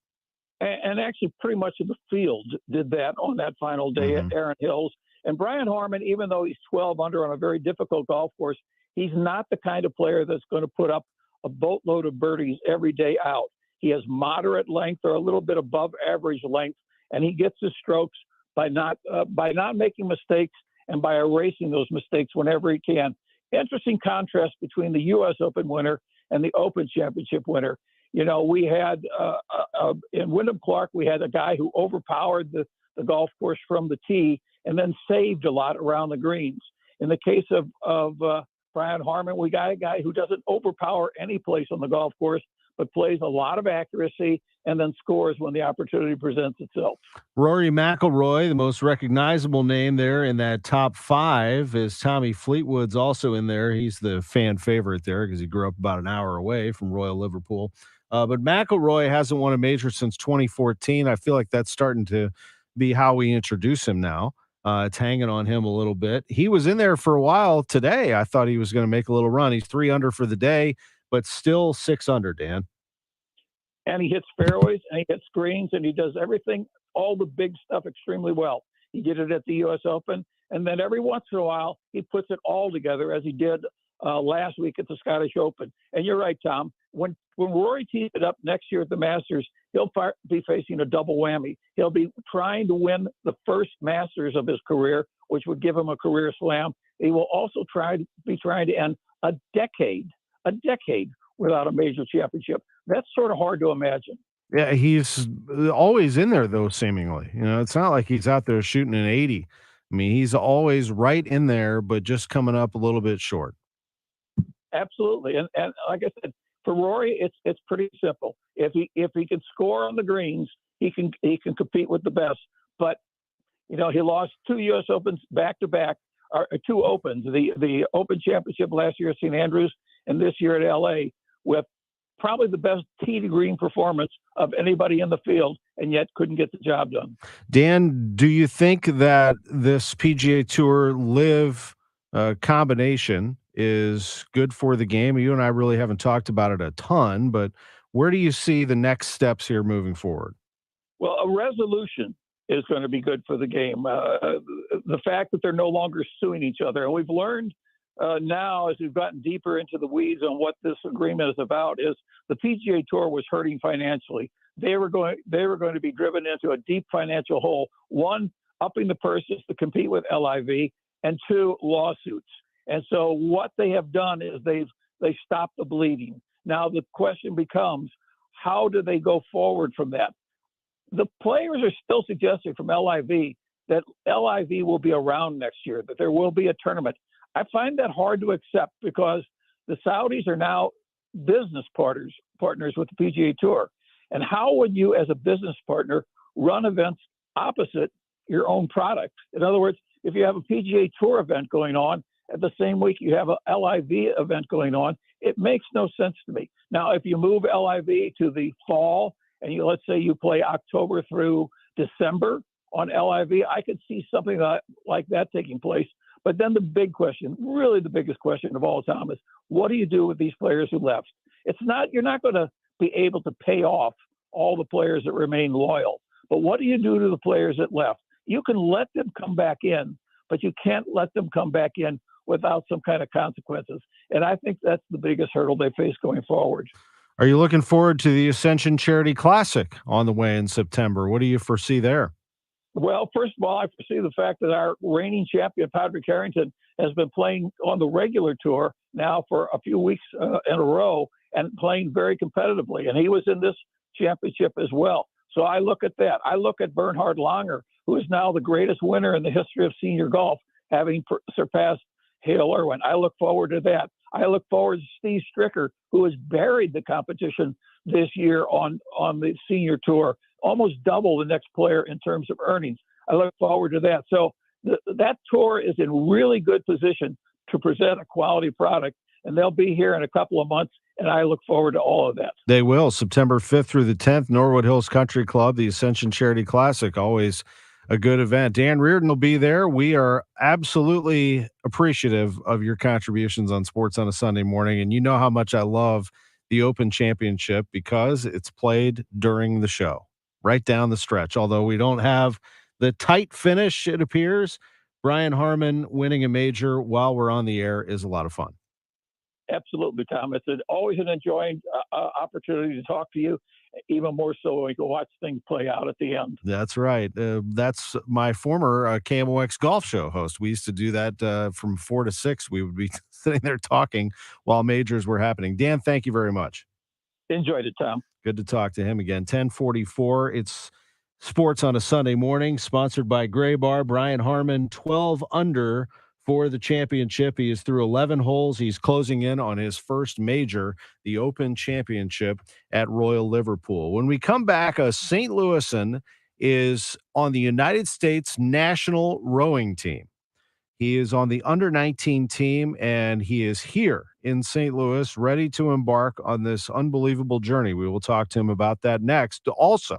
And actually pretty much of the field did that on that final day at Erin Hills. And Brian Harman, even though he's 12 under on a very difficult golf course, he's not the kind of player that's going to put up a boatload of birdies every day out. He has moderate length or a little bit above average length, and he gets his strokes by not making mistakes and by erasing those mistakes whenever he can. Interesting contrast between the U.S. Open winner and the Open Championship winner. We had in Wyndham Clark, we had a guy who overpowered the golf course from the tee and then saved a lot around the greens. In the case of Brian Harman, we got a guy who doesn't overpower any place on the golf course, but plays a lot of accuracy and then scores when the opportunity presents itself. Rory McIlroy, the most recognizable name there in that top 5, is Tommy Fleetwood's also in there. He's the fan favorite there because he grew up about an hour away from Royal Liverpool. But McIlroy hasn't won a major since 2014. I feel like that's starting to be how we introduce him now. It's hanging on him a little bit. He was in there for a while today. I thought he was going to make a little run. He's 3 under for the day, but still 6 under, Dan. And he hits fairways and he hits greens and he does everything, all the big stuff extremely well. He did it at the U.S. Open. And then every once in a while, he puts it all together as he did last week at the Scottish Open. And you're right, Tom. When Rory tees it up next year at the Masters, he'll be facing a double whammy. He'll be trying to win the first Masters of his career, which would give him a career slam. He will also be trying to end a decade without a major championship. That's sort of hard to imagine. Yeah, he's always in there, though, seemingly. It's not like he's out there shooting an 80. I mean, he's always right in there, but just coming up a little bit short. Absolutely. And like I said, for Rory, it's pretty simple. If he can score on the greens, he can compete with the best. But he lost 2 U.S. Opens back to back, or 2 Opens, the Open Championship last year at St. Andrews and this year at L.A. with probably the best tee to green performance of anybody in the field, and yet couldn't get the job done. Dan, do you think that this PGA Tour Live combination is good for the game? You and I really haven't talked about it a ton, but where do you see the next steps here moving forward? Well, a resolution is going to be good for the game. The fact that they're no longer suing each other. And we've learned now, as we've gotten deeper into the weeds on what this agreement is about, is the PGA Tour was hurting financially. They were going to be driven into a deep financial hole. One, upping the purses to compete with LIV, and two, lawsuits. And so what they have done is they stopped the bleeding. Now the question becomes, how do they go forward from that? The players are still suggesting from LIV that LIV will be around next year, that there will be a tournament. I find that hard to accept because the Saudis are now business partners with the PGA Tour. And how would you, as a business partner, run events opposite your own product? In other words, if you have a PGA Tour event going on, at the same week you have a LIV event going on, it makes no sense to me. Now, if you move LIV to the fall and let's say you play October through December on LIV, I could see something like that taking place. But then the big question, really the biggest question of all time, is what do you do with these players who left? You're not going to be able to pay off all the players that remain loyal. But what do you do to the players that left? You can let them come back in, but you can't let them come back in without some kind of consequences. And I think that's the biggest hurdle they face going forward. Are you looking forward to the Ascension Charity Classic on the way in September? What do you foresee there? Well, first of all, I foresee the fact that our reigning champion, Patrick Harrington, has been playing on the regular tour now for a few weeks in a row and playing very competitively. And he was in this championship as well. So I look at that. I look at Bernhard Langer, who is now the greatest winner in the history of senior golf, having surpassed Hale Irwin. I look forward to that. I look forward to Steve Stricker, who has buried the competition this year on the senior tour, almost double the next player in terms of earnings. I look forward to that. So that tour is in really good position to present a quality product, and they'll be here in a couple of months, and I look forward to all of that. They will. September 5th through the 10th, Norwood Hills Country Club, the Ascension Charity Classic, always a good event. Dan Reardon will be there. We are absolutely appreciative of your contributions on Sports on a Sunday Morning, and you know how much I love the Open Championship because it's played during the show, right down the stretch. Although we don't have the tight finish, it appears, Brian Harman winning a major while we're on the air is a lot of fun. Absolutely, Tom. It's always an enjoying opportunity to talk to you, even more so when we can watch things play out at the end. That's right. That's my former KMOX golf show host. We used to do that from 4 to 6. We would be sitting there talking while majors were happening. Dan, thank you very much. Enjoyed it, Tom. Good to talk to him again. 10:44. It's Sports on a Sunday Morning, sponsored by Gray Bar. Brian Harman, 12 under for the championship. He is through 11 holes. He's closing in on his first major, the Open Championship at Royal Liverpool. When we come back, a St. Louisan is on the United States national rowing team. He is on the under-19 team, and he is here in St. Louis, ready to embark on this unbelievable journey. We will talk to him about that next. Also,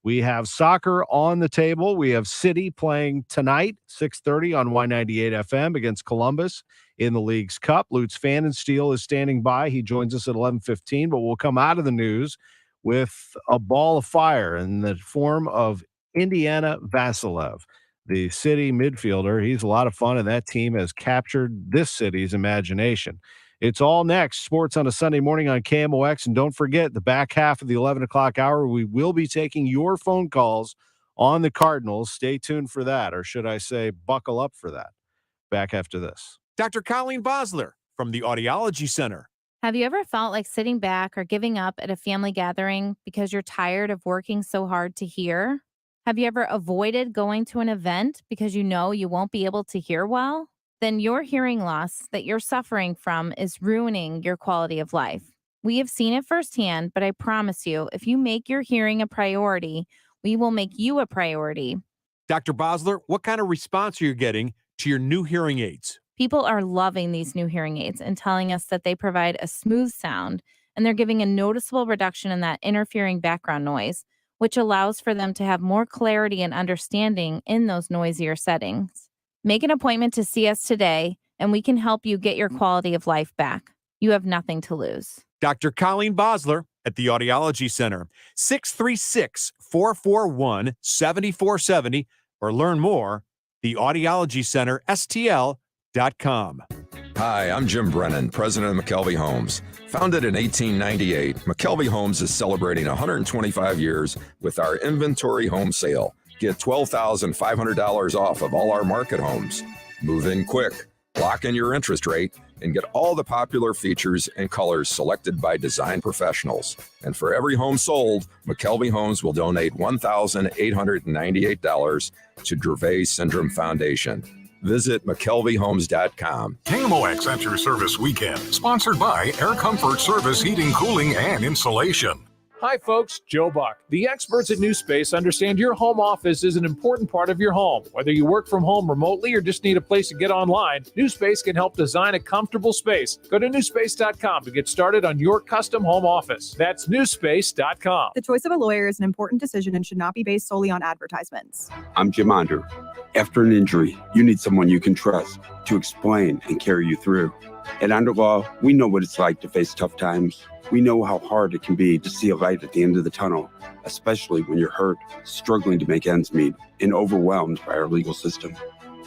we have soccer on the table. We have City playing tonight, 6:30 on Y98 FM against Columbus in the League's Cup. Lutz Pfannenstiel is standing by. He joins us at 11:15, but we'll come out of the news with a ball of fire in the form of Indiana Vassilev, the City midfielder. He's a lot of fun, and that team has captured this city's imagination. It's all next. Sports on a Sunday Morning on KMOX. And don't forget, the back half of the 11 o'clock hour, we will be taking your phone calls on the Cardinals. Stay tuned for that, or should I say buckle up for that. Back after this. Dr. Colleen Bosler from the Audiology Center. Have you ever felt like sitting back or giving up at a family gathering because you're tired of working so hard to hear? Have you ever avoided going to an event because you know you won't be able to hear well? Then your hearing loss that you're suffering from is ruining your quality of life. We have seen it firsthand, but I promise you, if you make your hearing a priority, we will make you a priority. Dr. Bosler, what kind of response are you getting to your new hearing aids? People are loving these new hearing aids and telling us that they provide a smooth sound, and they're giving a noticeable reduction in that interfering background noise, which allows for them to have more clarity and understanding in those noisier settings. Make an appointment to see us today, and we can help you get your quality of life back. You have nothing to lose. Dr. Colleen Bosler at the Audiology Center. 636-441-7470 or learn more, theaudiologycenterstl.com. Hi, I'm Jim Brennan, president of McKelvey Homes. Founded in 1898, McKelvey Homes is celebrating 125 years with our inventory home sale. Get $12,500 off of all our market homes. Move in quick, lock in your interest rate, and get all the popular features and colors selected by design professionals. And for every home sold, McKelvey Homes will donate $1,898 to Dravet Syndrome Foundation. Visit McKelveyHomes.com. KMOX at your service weekend, sponsored by Air Comfort Service Heating, Cooling, and Insulation. Hi, folks. Joe Buck. The experts at NewSpace understand your home office is an important part of your home. Whether you work from home remotely or just need a place to get online, NewSpace can help design a comfortable space. Go to newspace.com to get started on your custom home office. That's newspace.com. The choice of a lawyer is an important decision and should not be based solely on advertisements. I'm Jim Onder. After an injury, you need someone you can trust to explain and carry you through. At Underlaw, we know what it's like to face tough times. We know how hard it can be to see a light at the end of the tunnel, especially when you're hurt, struggling to make ends meet, and overwhelmed by our legal system.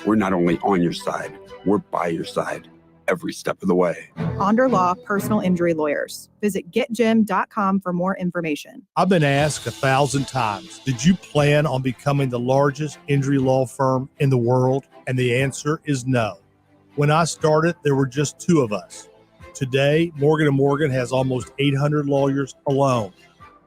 We're not only on your side, we're by your side every step of the way. Underlaw Personal Injury Lawyers. Visit getjim.com for more information. I've been asked 1,000 times, did you plan on becoming the largest injury law firm in the world? And the answer is no. When I started, there were just 2 of us. Today, Morgan & Morgan has almost 800 lawyers alone.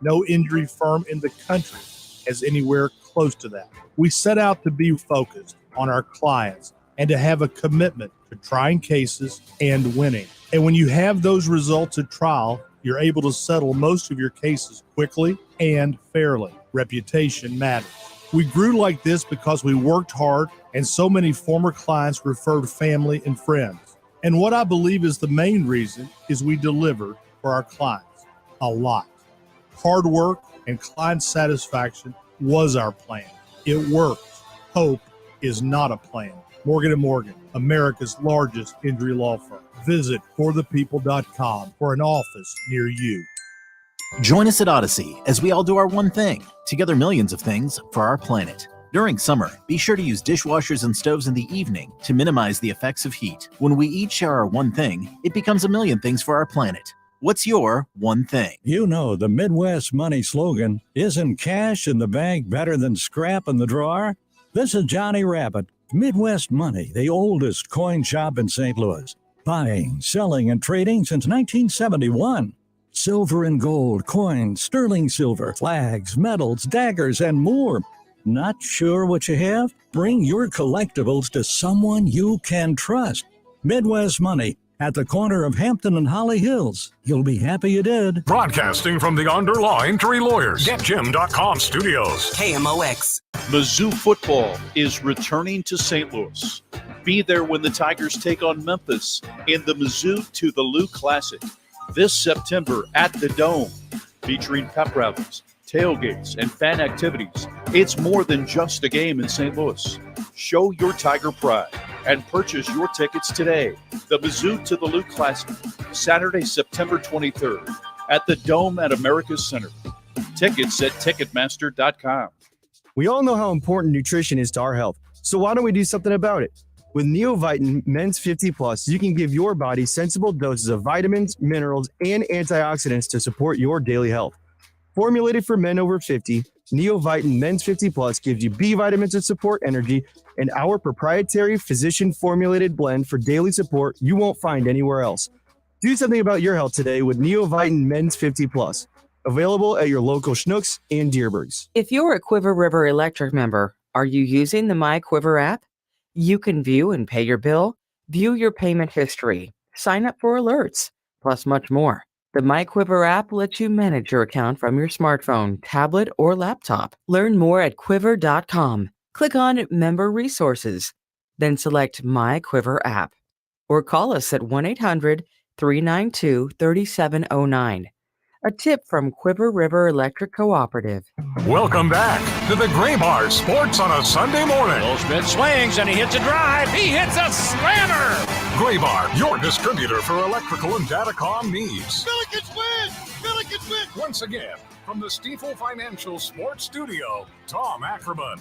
No injury firm in the country has anywhere close to that. We set out to be focused on our clients and to have a commitment to trying cases and winning. And when you have those results at trial, you're able to settle most of your cases quickly and fairly. Reputation matters. We grew like this because we worked hard, and so many former clients referred family and friends. And what I believe is the main reason is we deliver for our clients a lot. Hard work and client satisfaction was our plan. It worked. Hope is not a plan. Morgan & Morgan, America's largest injury law firm. Visit forthepeople.com for an office near you. Join us at Odyssey as we all do our one thing, together millions of things for our planet. During summer, be sure to use dishwashers and stoves in the evening to minimize the effects of heat. When we each share our one thing, it becomes a million things for our planet. What's your one thing? You know, the Midwest Money slogan, isn't cash in the bank better than scrap in the drawer? This is Johnny Rabbit. Midwest Money, the oldest coin shop in St. Louis. Buying, selling, and trading since 1971. Silver and gold, coins, sterling silver, flags, medals, daggers, and more. Not sure what you have? Bring your collectibles to someone you can trust. Midwest Money at the corner of Hampton and Holly Hills. You'll be happy you did. Broadcasting from the Underlaw Injury Lawyers, GetJim.com studios. KMOX. Mizzou football is returning to St. Louis. Be there when the Tigers take on Memphis in the Mizzou to the Lou Classic this September at the Dome, featuring pep rallies, tailgates, and fan activities. It's more than just a game in St. Louis. Show your Tiger pride and purchase your tickets today. The Mizzou to the Lou Classic, Saturday, September 23rd at the Dome at America's Center. Tickets at Ticketmaster.com. We all know how important nutrition is to our health, so why don't we do something about it? With Neovitin Men's 50 Plus, you can give your body sensible doses of vitamins, minerals, and antioxidants to support your daily health. Formulated for men over 50, Neovitin Men's 50 Plus gives you B vitamins to support energy and our proprietary physician-formulated blend for daily support you won't find anywhere else. Do something about your health today with Neovitin Men's 50 Plus. Available at your local Schnucks and Dearbergs. If you're a Quiver River Electric member, are you using the MyQuiver app? You can view and pay your bill, view your payment history, sign up for alerts, plus much more. The MyQuiver app lets you manage your account from your smartphone, tablet, or laptop. Learn more at quiver.com. Click on Member Resources, then select MyQuiver app, or call us at 1-800-392-3709. A tip from Quiver River Electric Cooperative. Welcome back to the Gray Bar Sports on a Sunday morning. Will Smith swings and he hits a drive. He hits a slammer. Gray Bar, your distributor for electrical and datacom needs. Billikens win! Billikens win! Once again, from the Stifel Financial Sports Studio, Tom Ackerman.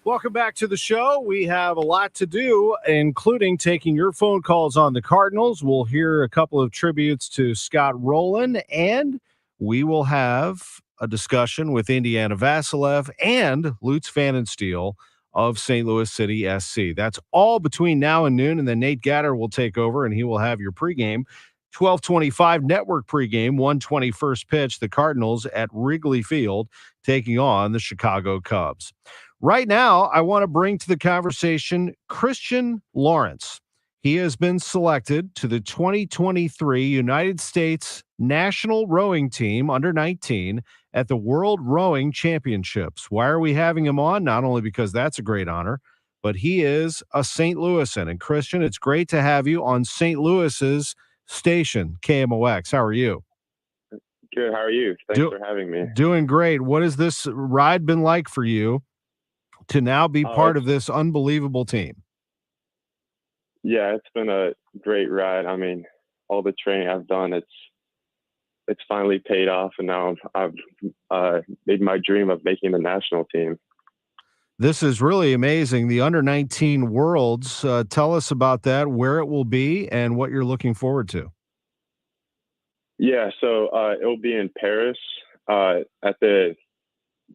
Welcome back to the show. We have a lot to do, including taking your phone calls on the Cardinals. We'll hear a couple of tributes to Scott Rowland, and we will have a discussion with Indiana Vassilev and Lutz Pfannenstiel of St. Louis City SC. That's all between now and noon, and then Nate Gatter will take over, and he will have your pregame. 12:25 network pregame, 1:20 pitch. The Cardinals at Wrigley Field taking on the Chicago Cubs. Right now, I want to bring to the conversation Christian Lawrence. He has been selected to the 2023 United States National Rowing Team under 19 at the World Rowing Championships. Why are we having him on? Not only because that's a great honor, but he is a St. Louisan. And Christian, it's great to have you on St. Louis's station, KMOX. How are you? Good. How are you? Thanks for having me. Doing great. What has this ride been like for you to now be part of this unbelievable team? Yeah, it's been a great ride. I mean, all the training I've done, it's finally paid off, and now I've made my dream of making the national team. This is really amazing. The under 19 Worlds. Tell us about that, where it will be, and what you're looking forward to. Yeah, so it'll be in Paris at the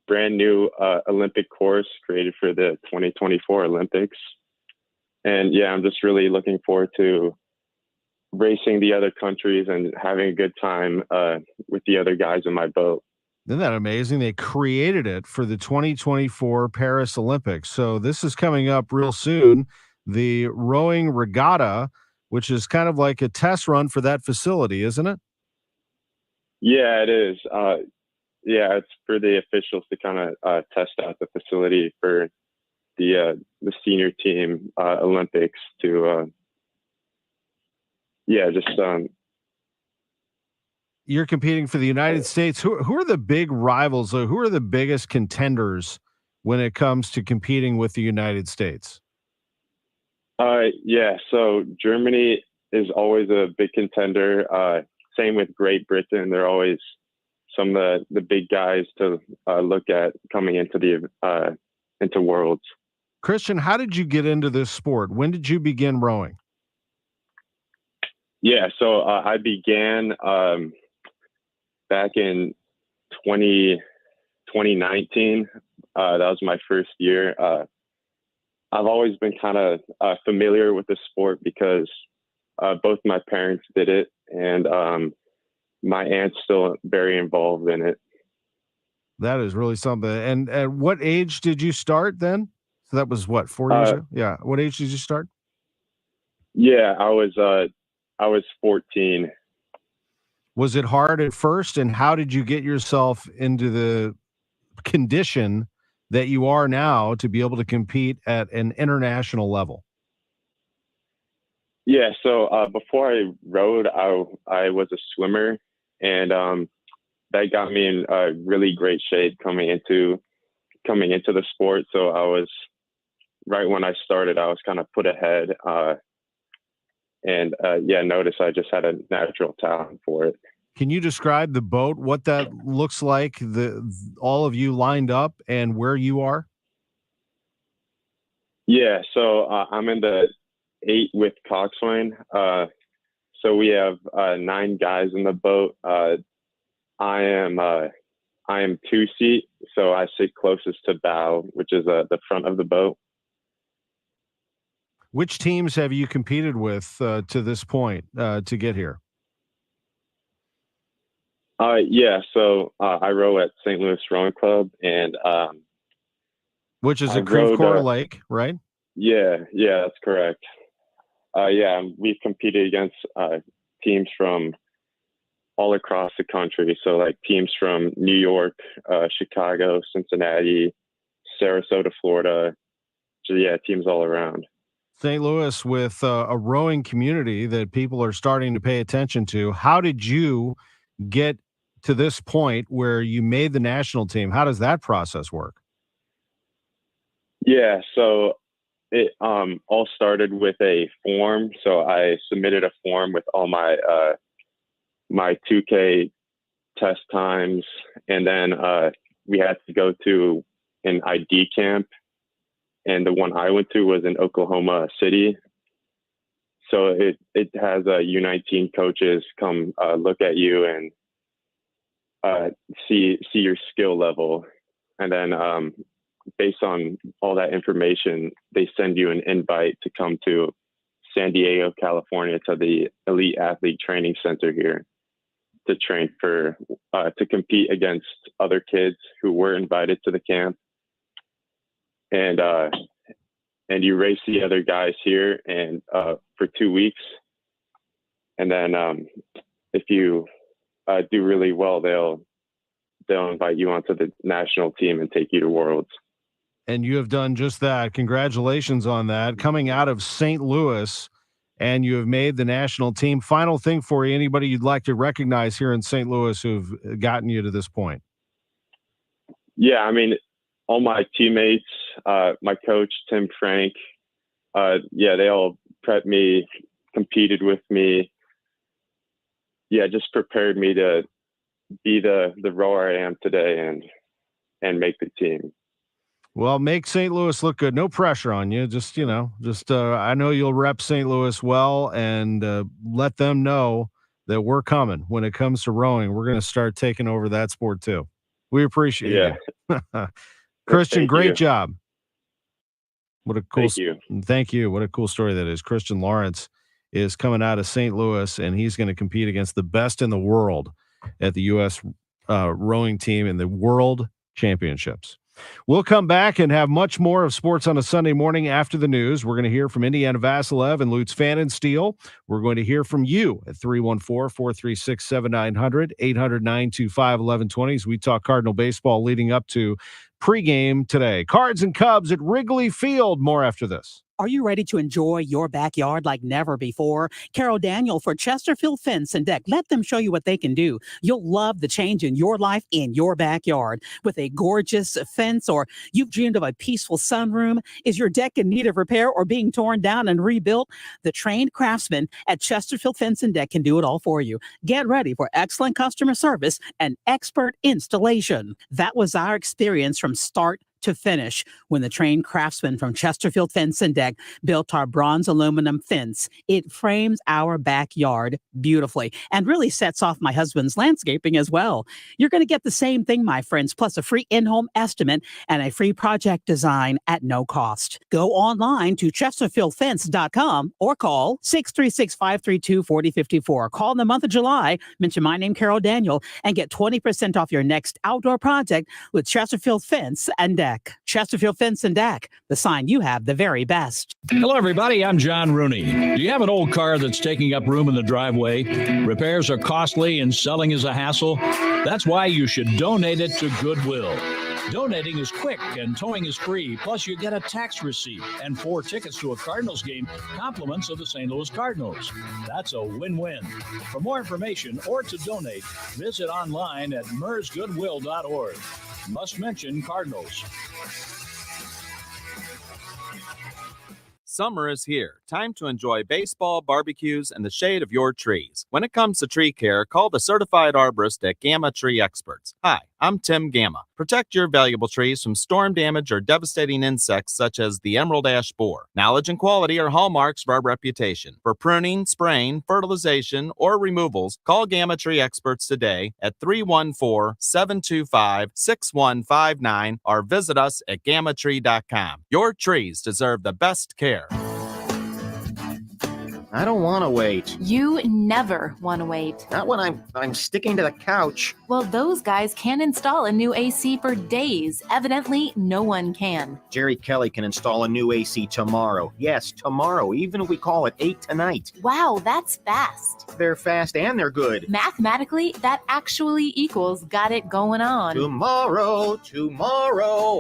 brand new Olympic course created for the 2024 Olympics. And yeah, I'm just really looking forward to racing the other countries and having a good time with the other guys in my boat. Isn't that amazing? They created it for the 2024 Paris Olympics. So this is coming up real soon. The rowing regatta, which is kind of like a test run for that facility, isn't it? Yeah, it is. Yeah, it's for the officials to kind of test out the facility for the senior team Olympics to You're competing for the United States. Who are the big rivals? Who are the biggest contenders when it comes to competing with the United States? Yeah, so Germany is always a big contender. Same with Great Britain. They're always some of the big guys to look at coming into into Worlds. Christian, how did you get into this sport? When did you begin rowing? Yeah, so I began back in 2019. That was my first year. I've always been kind of familiar with the sport because both my parents did it, and my aunt's still very involved in it. That is really something. And at what age did you start then? So that was what, 4 years ago? Yeah. What age did you start? Yeah, I was 14. Was it hard at first? And how did you get yourself into the condition that you are now to be able to compete at an international level? Yeah, so before I rowed, I was a swimmer, and that got me in really great shape coming into the sport. So I was right when I started, I was kind of put ahead, and notice I just had a natural talent for it. Can you describe the boat, what that looks like, all of you lined up, and where you are? Yeah, so I'm in the 8 with coxswain. So we have 9 guys in the boat. I am 2-seat, so I sit closest to bow, which is the front of the boat. Which teams have you competed with to this point to get here? So I row at St. Louis Rowing Club, and which is at Creve Coeur Lake, right? Yeah, that's correct. We've competed against teams from all across the country. So like teams from New York, Chicago, Cincinnati, Sarasota, Florida. So yeah, teams all around. St. Louis with a rowing community that people are starting to pay attention to. How did you get to this point where you made the national team? How does that process work? Yeah, so it all started with a form. So I submitted a form with all my my 2K test times, and then we had to go to an ID camp, and the one I went to was in Oklahoma City. So it has U19 coaches come look at you and see your skill level, and then based on all that information, they send you an invite to come to San Diego, California, to the Elite Athlete Training Center here to train for to compete against other kids who were invited to the camp, and you race the other guys here and for 2 weeks, and then if you do really well, they'll invite you onto the national team and take you to Worlds. And you have done just that. Congratulations on that. Coming out of St. Louis, and you have made the national team. Final thing for you, anybody you'd like to recognize here in St. Louis who've gotten you to this point? Yeah, I mean, all my teammates, my coach, Tim Frank, they all prepped me, competed with me. Yeah, just prepared me to be the rower I am today and make the team. Well, make St. Louis look good. No pressure on you. Just, I know you'll rep St. Louis well, and let them know that we're coming. When it comes to rowing, we're going to start taking over that sport too. We appreciate you. Christian, great job. What a cool, thank you. What a cool story that is. Christian Lawrence is coming out of St. Louis, and he's going to compete against the best in the world at the U.S. Rowing team in the World Championships. We'll come back and have much more of sports on a Sunday morning after the news. We're going to hear from Indiana Vasilev and Lutz Pfannenstiel. We're going to hear from you at 314-436-7900, 800-925-1120 as we talk Cardinal baseball leading up to pregame today. Cards and Cubs at Wrigley Field. More after this. Are you ready to enjoy your backyard like never before? Carol Daniel for Chesterfield Fence and Deck. Let them show you what they can do. You'll love the change in your life in your backyard. With a gorgeous fence, or you've dreamed of a peaceful sunroom, is your deck in need of repair or being torn down and rebuilt? The trained craftsmen at Chesterfield Fence and Deck can do it all for you. Get ready for excellent customer service and expert installation. That was our experience from start to finish when the trained craftsmen from Chesterfield Fence and Deck built our bronze aluminum fence. It frames our backyard beautifully and really sets off my husband's landscaping as well. You're going to get the same thing, my friends, plus a free in-home estimate and a free project design at no cost. Go online to chesterfieldfence.com or call 636-532-4054. Call in the month of July, mention my name, Carol Daniel, and get 20% off your next outdoor project with Chesterfield Fence and Deck. Chesterfield Fence and Deck, the sign you have the very best. Hello, everybody. I'm John Rooney. Do you have an old car that's taking up room in the driveway? Repairs are costly and selling is a hassle. That's why you should donate it to Goodwill. Donating is quick and towing is free. Plus, you get a tax receipt and 4 tickets to a Cardinals game, compliments of the St. Louis Cardinals. That's a win-win. For more information or to donate, visit online at mersgoodwill.org. Must mention Cardinals. Summer is here. Time to enjoy baseball, barbecues, and the shade of your trees. When it comes to tree care, call the certified arborist at Gamma Tree Experts. Hi, I'm Tim Gamma. Protect your valuable trees from storm damage or devastating insects such as the emerald ash borer. Knowledge and quality are hallmarks of our reputation. For pruning, spraying, fertilization, or removals, call Gamma Tree Experts today at 314-725-6159 or visit us at gammatree.com. Your trees deserve the best care. I don't want to wait. You never want to wait. Not when I'm sticking to the couch. Well, those guys can install a new AC for days. Evidently, no one can. Jerry Kelly can install a new AC tomorrow. Yes, tomorrow, even if we call it 8 tonight. Wow, that's fast. They're fast and they're good. Mathematically, that actually equals got it going on. Tomorrow,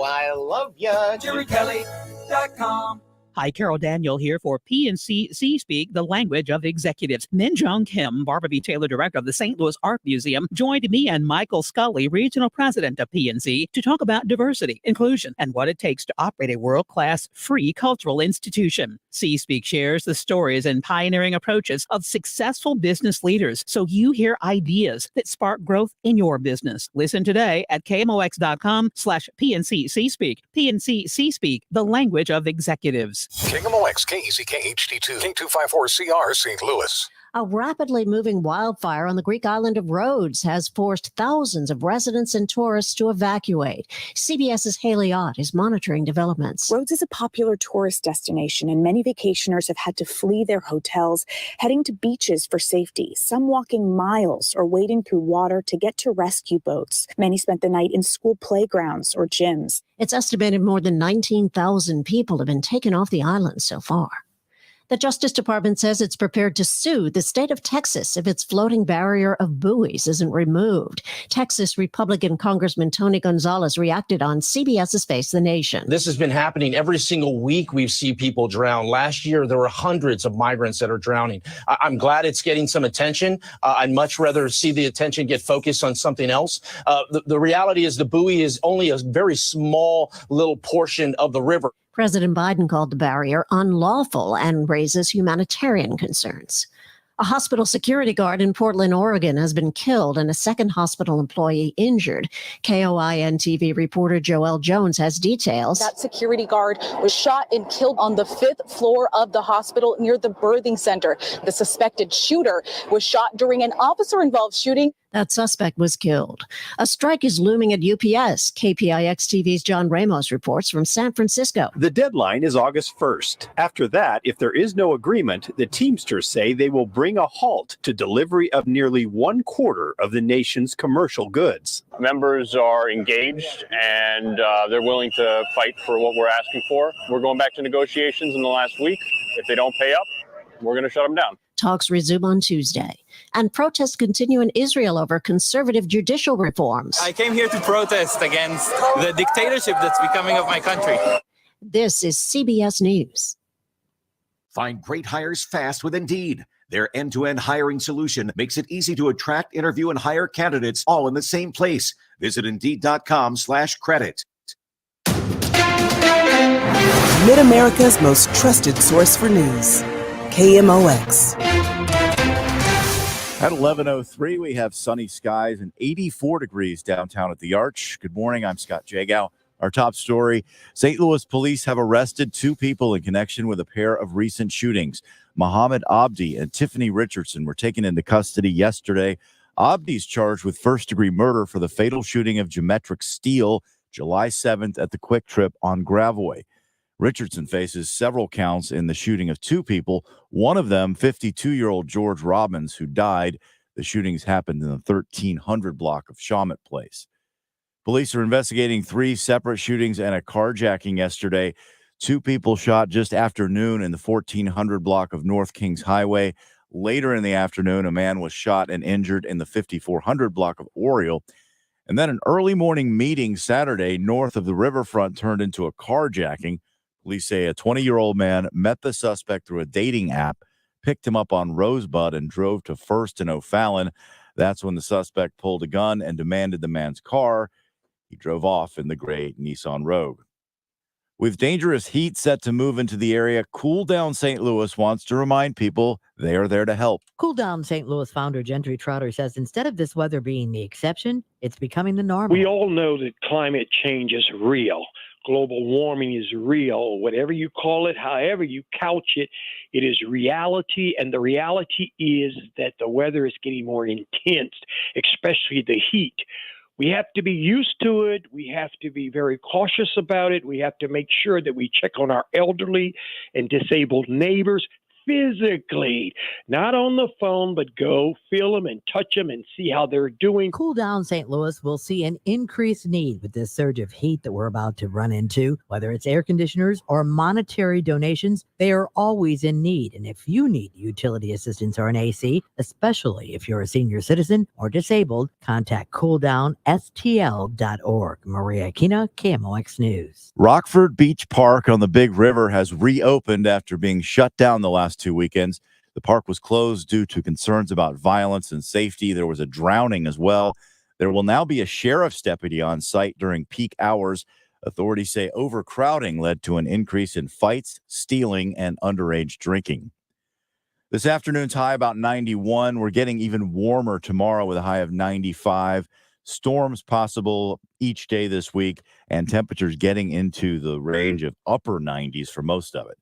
I love ya. JerryKelly.com. Hi, Carol Daniel here for PNC C-Speak, the language of executives. Minjung Kim, Barbara B. Taylor, director of the St. Louis Art Museum, joined me and Michael Scully, regional president of PNC, to talk about diversity, inclusion, and what it takes to operate a world-class free cultural institution. C-Speak shares the stories and pioneering approaches of successful business leaders, so you hear ideas that spark growth in your business. Listen today at KMOX.com/PNC C-Speak. PNC C-Speak, the language of executives. KMOX, KEZK HD2, K254CR, St. Louis. A rapidly moving wildfire on the Greek island of Rhodes has forced thousands of residents and tourists to evacuate. CBS's Haley Ott is monitoring developments. Rhodes is a popular tourist destination, and many vacationers have had to flee their hotels, heading to beaches for safety, some walking miles or wading through water to get to rescue boats. Many spent the night in school playgrounds or gyms. It's estimated more than 19,000 people have been taken off the island so far. The Justice Department says it's prepared to sue the state of Texas if its floating barrier of buoys isn't removed. Texas Republican Congressman Tony Gonzalez reacted on CBS's Face the Nation. This has been happening every single week. We've seen people drown. Last year, there were hundreds of migrants that are drowning. I'm glad it's getting some attention. I'd much rather see the attention get focused on something else. The reality is the buoy is only a very small little portion of the river. President Biden called the barrier unlawful and raises humanitarian concerns. A hospital security guard in Portland, Oregon, has been killed and a second hospital employee injured. KOIN-TV reporter Joelle Jones has details. That security guard was shot and killed on the 5th floor of the hospital near the birthing center. The suspected shooter was shot during an officer-involved shooting. That suspect was killed. A strike is looming at UPS. KPIX-TV's John Ramos reports from San Francisco. The deadline is August 1st. After that, if there is no agreement, the Teamsters say they will bring a halt to delivery of nearly 1/4 of the nation's commercial goods. Members are engaged and they're willing to fight for what we're asking for. We're going back to negotiations in the last week. If they don't pay up, we're going to shut them down. Talks resume on Tuesday. And protests continue in Israel over conservative judicial reforms. I came here to protest against the dictatorship that's becoming of my country. This is CBS News. Find great hires fast with Indeed. Their end-to-end hiring solution makes it easy to attract, interview, and hire candidates all in the same place. Visit Indeed.com/credit. Mid-America's most trusted source for news. KMOX. At 11:03, we have sunny skies and 84 degrees downtown at the Arch. Good morning. I'm Scott Jagow. Our top story, St. Louis police have arrested 2 people in connection with a pair of recent shootings. Muhammad Abdi and Tiffany Richardson were taken into custody yesterday. Abdi's charged with first-degree murder for the fatal shooting of Geometric Steel July 7th at the Quick Trip on Gravois. Richardson faces several counts in the shooting of 2 people, one of them 52-year-old George Robbins, who died. The shootings happened in the 1300 block of Shawmut Place. Police are investigating 3 separate shootings and a carjacking yesterday. 2 people shot just after noon in the 1400 block of North Kings Highway. Later in the afternoon, a man was shot and injured in the 5400 block of Oriole. And then an early morning meeting Saturday north of the riverfront turned into a carjacking. Police say a 20-year-old man met the suspect through a dating app, picked him up on Rosebud, and drove to First and O'Fallon. That's when the suspect pulled a gun and demanded the man's car. He drove off in the gray Nissan Rogue. With dangerous heat set to move into the area, Cool Down St. Louis wants to remind people they are there to help. Cool Down St. Louis founder Gentry Trotter says instead of this weather being the exception, it's becoming the norm. We all know that climate change is real. Global warming is real. Whatever you call it, however you couch it, it is reality. And the reality is that the weather is getting more intense, especially the heat. We have to be used to it. We have to be very cautious about it. We have to make sure that we check on our elderly and disabled neighbors. physically, not on the phone, but go feel them and touch them and see how they're doing. Cool down St. Louis will see an increased need with this surge of heat that we're about to run into. Whether it's air conditioners or monetary donations, they are always in need. And if you need utility assistance or an AC, especially if you're a senior citizen or disabled, contact cooldownsTL.org. Maria Aquina, KMOX News. Rockford Beach Park on the Big River has reopened after being shut down the last 2 weekends. The park was closed due to concerns about violence and safety. There was a drowning as well. There will now be a sheriff's deputy on site during peak hours. Authorities say overcrowding led to an increase in fights, stealing, and underage drinking. This afternoon's high about 91. We're getting even warmer tomorrow with a high of 95. Storms possible each day this week, and temperatures getting into the range of upper 90s for most of it.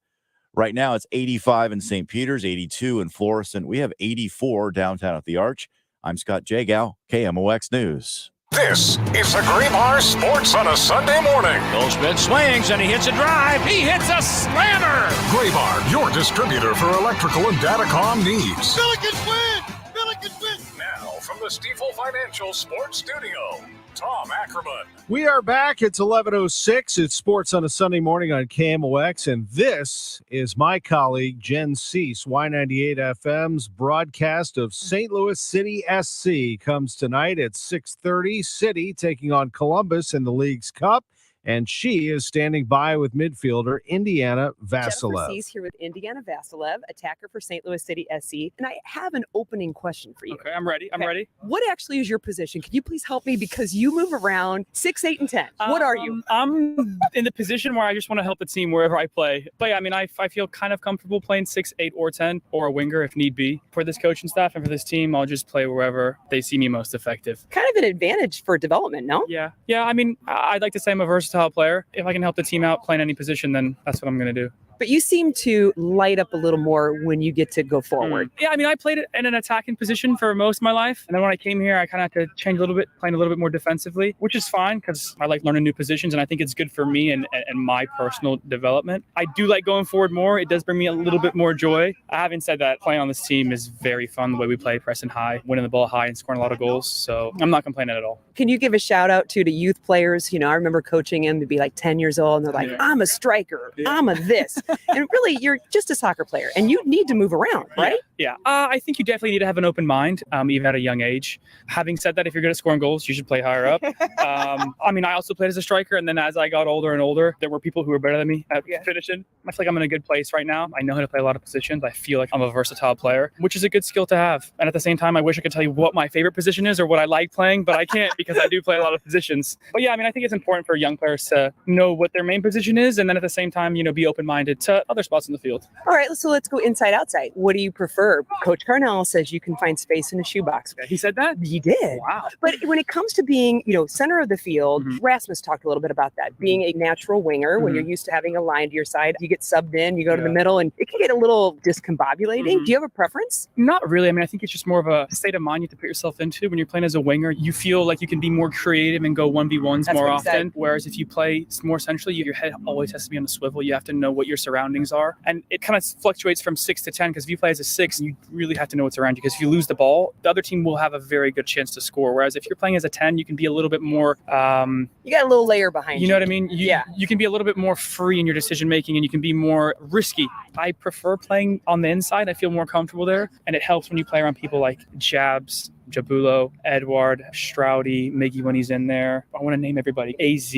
Right now, it's 85 in St. Peters, 82 in Florissant. We have 84 downtown at the Arch. I'm Scott Jagow, KMOX News. This is the Graybar Sports on a Sunday morning. Goldschmidt swings and he hits a drive. He hits a slammer. Graybar, your distributor for electrical and datacom needs. Billikens win! Billikens win! Now, from the Stifel Financial Sports Studio, Tom Ackerman. We are back. It's 11:06. It's Sports on a Sunday morning on KMOX, and this is my colleague Jen Cease. Y98 FM's broadcast of St. Louis City SC comes tonight at 6:30. City taking on Columbus in the League's Cup, and she is standing by with midfielder Indiana Vassilev. Jennifer Cease here with Indiana Vassilev, attacker for St. Louis City SC. And I have an opening question for you. Okay, I'm ready. I'm ready. What actually is your position? Can you please help me? Because you move around 6, 8, and 10. What are you? I'm in the position where I just want to help the team wherever I play. But yeah, I mean, I feel kind of comfortable playing 6, 8, or 10, or a winger if need be. For this coaching staff and for this team, I'll just play wherever they see me most effective. Kind of an advantage for development, no? Yeah. I mean, I'd like to say I'm a versatile player. If I can help the team out playing any position, then that's what I'm going to do. But you seem to light up a little more when you get to go forward. Yeah, I mean, I played in an attacking position for most of my life. And then when I came here, I kind of had to change a little bit, playing a little bit more defensively, which is fine because I like learning new positions. And I think it's good for me and my personal development. I do like going forward more. It does bring me a little bit more joy. Having said that, playing on this team is very fun the way we play, pressing high, winning the ball high, and scoring a lot of goals. So I'm not complaining at all. Can you give a shout out to the youth players? You know, I remember coaching them to be like 10 years old and they're like, I'm a striker. I'm a this. And really, you're just a soccer player and you need to move around, right? Yeah. I think you definitely need to have an open mind, even at a young age. Having said that, if you're good at scoring goals, you should play higher up. I mean, I also played as a striker. And then as I got older and older, there were people who were better than me at finishing. I feel like I'm in a good place right now. I know how to play a lot of positions. I feel like I'm a versatile player, which is a good skill to have. And at the same time, I wish I could tell you what my favorite position is or what I like playing, but I can't because I do play a lot of positions. But yeah, I mean, I think it's important for young players to know what their main position is. And then at the same time, be open-minded to other spots in the field. All right, so let's go inside outside. What do you prefer? Coach Carnell says you can find space in a shoebox. He said that? He did. Wow. But when it comes to being, center of the field, Rasmus talked a little bit about that. Being a natural winger, when you're used to having a line to your side, you get subbed in, you go to the middle, and it can get a little discombobulating. Do you have a preference? Not really. I mean, I think it's just more of a state of mind you have to put yourself into. When you're playing as a winger, you feel like you can be more creative and go 1v1s more often. Whereas if you play more centrally, your head always has to be on the swivel. You have to know what your surroundings are. And it kind of fluctuates from 6 to 10 because if you play as a 6, you really have to know what's around you because if you lose the ball, the other team will have a very good chance to score. Whereas if you're playing as a 10, you can be a little bit more... you got a little layer behind you. You know what I mean? You can be a little bit more free in your decision making and you can be more risky. I prefer playing on the inside. I feel more comfortable there. And it helps when you play around people like Jabs, Jabulo, Edward, Stroudy, Miggy when he's in there. I want to name everybody. AZ.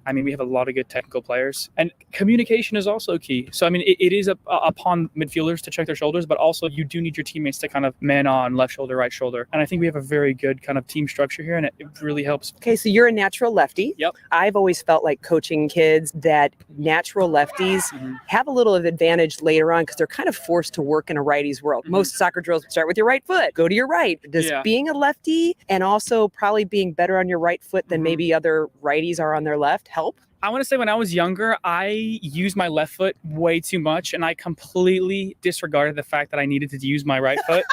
I mean, we have a lot of good technical players. And communication is also key. So, I mean, it is upon midfielders to check their shoulders, but also you do need your teammates to kind of man on left shoulder, right shoulder. And I think we have a very good kind of team structure here, and it really helps. Okay, so you're a natural lefty. Yep. I've always felt like coaching kids that natural lefties have a little of advantage later on because they're kind of forced to work in a righty's world. Most soccer drills start with your right foot, go to your right. Does being a lefty and also probably being better on your right foot than maybe other righties are on their left help? I want to say when I was younger, I used my left foot way too much, and I completely disregarded the fact that I needed to use my right foot.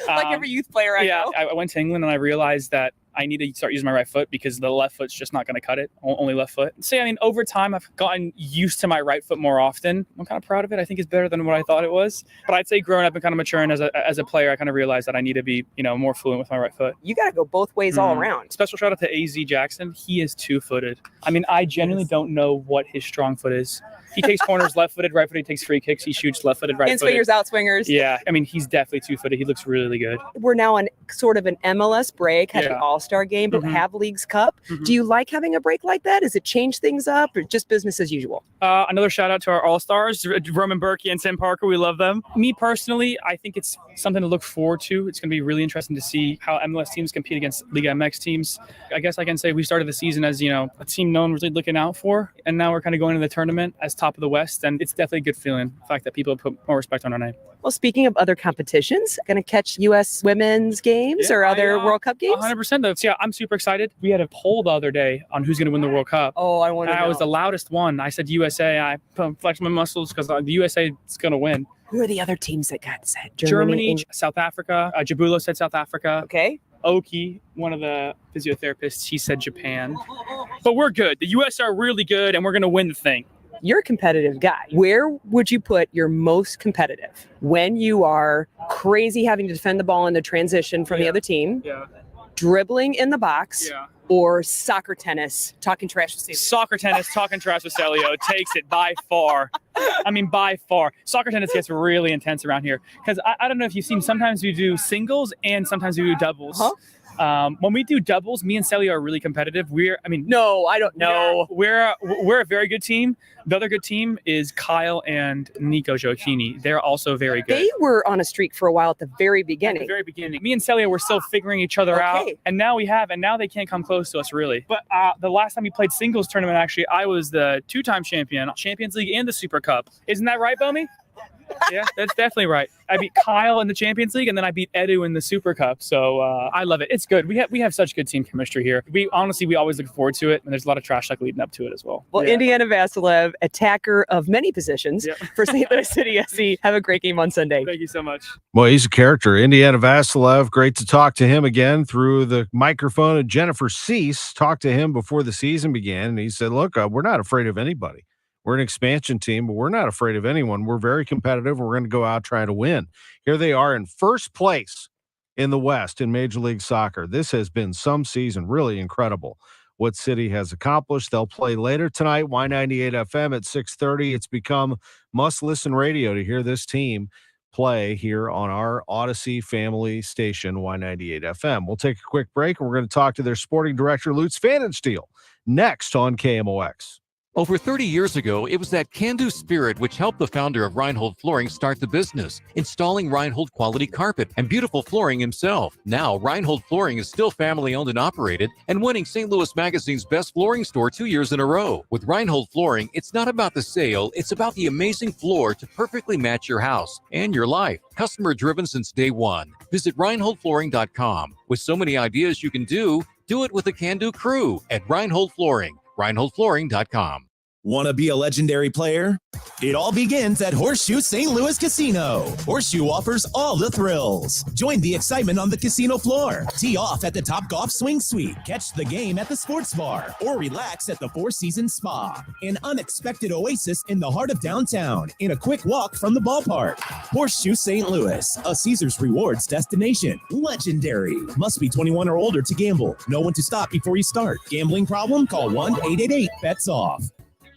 Like every youth player I know. I went to England and I realized that I need to start using my right foot because the left foot's just not going to cut it. Only left foot. So, I mean, over time, I've gotten used to my right foot more often. I'm kind of proud of it. I think it's better than what I thought it was. But I'd say growing up and kind of maturing as a player, I kind of realized that I need to be, more fluent with my right foot. You got to go both ways all around. Special shout out to AZ Jackson. He is 2-footed. I mean, I genuinely don't know what his strong foot is. He takes corners left-footed, right-footed. He takes free kicks. He shoots left-footed, right-footed. In-swingers, out-swingers. Yeah. I mean, he's definitely 2-footed. He looks really good. We're now on sort of an MLS break, had an All-Star game, but have Leagues Cup. Do you like having a break like that? Does it change things up or just business as usual? Another shout out to our All-Stars, Roman Berkey and Tim Parker. We love them. Me personally, I think it's something to look forward to. It's going to be really interesting to see how MLS teams compete against Liga MX teams. I guess I can say we started the season as, a team no one was really looking out for. And now we're kind of going to the tournament as top of the West. And it's definitely a good feeling, the fact that people put more respect on our name. Well, speaking of other competitions, going to catch U.S. women's games or other World Cup games? 100% though. So, I'm super excited. We had a poll the other day on who's going to win the World Cup. Oh, I want to know. I was the loudest one. I said USA. I flexed my muscles because the USA is going to win. Who are the other teams that got said? Germany, South Africa. Jabulo said South Africa. Okay. Oki, one of the physiotherapists, he said Japan. But we're good. The US are really good, and we're going to win the thing. You're a competitive guy. Where would you put your most competitive? When you are crazy having to defend the ball in the transition from the other team, dribbling in the box, or soccer tennis, talking trash with Celio? Soccer tennis, talking trash with Celio takes it by far. I mean, by far. Soccer tennis gets really intense around here because I don't know if you've seen, sometimes we do singles and sometimes we do doubles. When we do doubles, me and Celio are really competitive. No, I don't know. We're a very good team. The other good team is Kyle and Nico Gioacchini. They're also very good. They were on a streak for a while at the very beginning. At the very beginning. Me and Celio were still figuring each other out. And now now they can't come close to us, really. But the last time we played singles tournament, actually, I was the 2-time champion, Champions League and the Super Cup. Isn't that right, Bomi? Yeah, that's definitely right. I beat Kyle in the Champions League, and then I beat Edu in the Super Cup. So I love it. It's good. We have such good team chemistry here. We always look forward to it, and there's a lot of trash talk leading up to it as well. Well, Indiana Vassilev, attacker of many positions for St. Louis City SC. Have a great game on Sunday. Thank you so much. Well, he's a character. Indiana Vassilev, great to talk to him again through the microphone of Jennifer Cease. Talked to him before the season began, and he said, look, we're not afraid of anybody. We're an expansion team, but we're not afraid of anyone. We're very competitive. We're going to go out trying to win. Here they are in first place in the West in Major League Soccer. This has been some season, really incredible what City has accomplished. They'll play later tonight, Y98 FM at 6:30. It's become must-listen radio to hear this team play here on our Odyssey family station, Y98 FM. We'll take a quick break, and we're going to talk to their sporting director, Lutz Pfannenstiel, next on KMOX. Over 30 years ago, it was that can-do spirit which helped the founder of Reinhold Flooring start the business, installing Reinhold quality carpet and beautiful flooring himself. Now, Reinhold Flooring is still family-owned and operated and winning St. Louis Magazine's best flooring store 2 years in a row. With Reinhold Flooring, it's not about the sale, it's about the amazing floor to perfectly match your house and your life. Customer-driven since day one. Visit ReinholdFlooring.com. With so many ideas you can do it with a can-do crew at Reinhold Flooring. ReinholdFlooring.com. Want to be a legendary player? It all begins at Horseshoe St. Louis Casino. Horseshoe offers all the thrills. Join the excitement on the casino floor. Tee off at the Topgolf Swing Suite. Catch the game at the sports bar. Or relax at the Four Seasons Spa. An unexpected oasis in the heart of downtown. In a quick walk from the ballpark. Horseshoe St. Louis, a Caesars Rewards destination. Legendary. Must be 21 or older to gamble. Know when to stop before you start. Gambling problem? Call 1-888-BETS-OFF.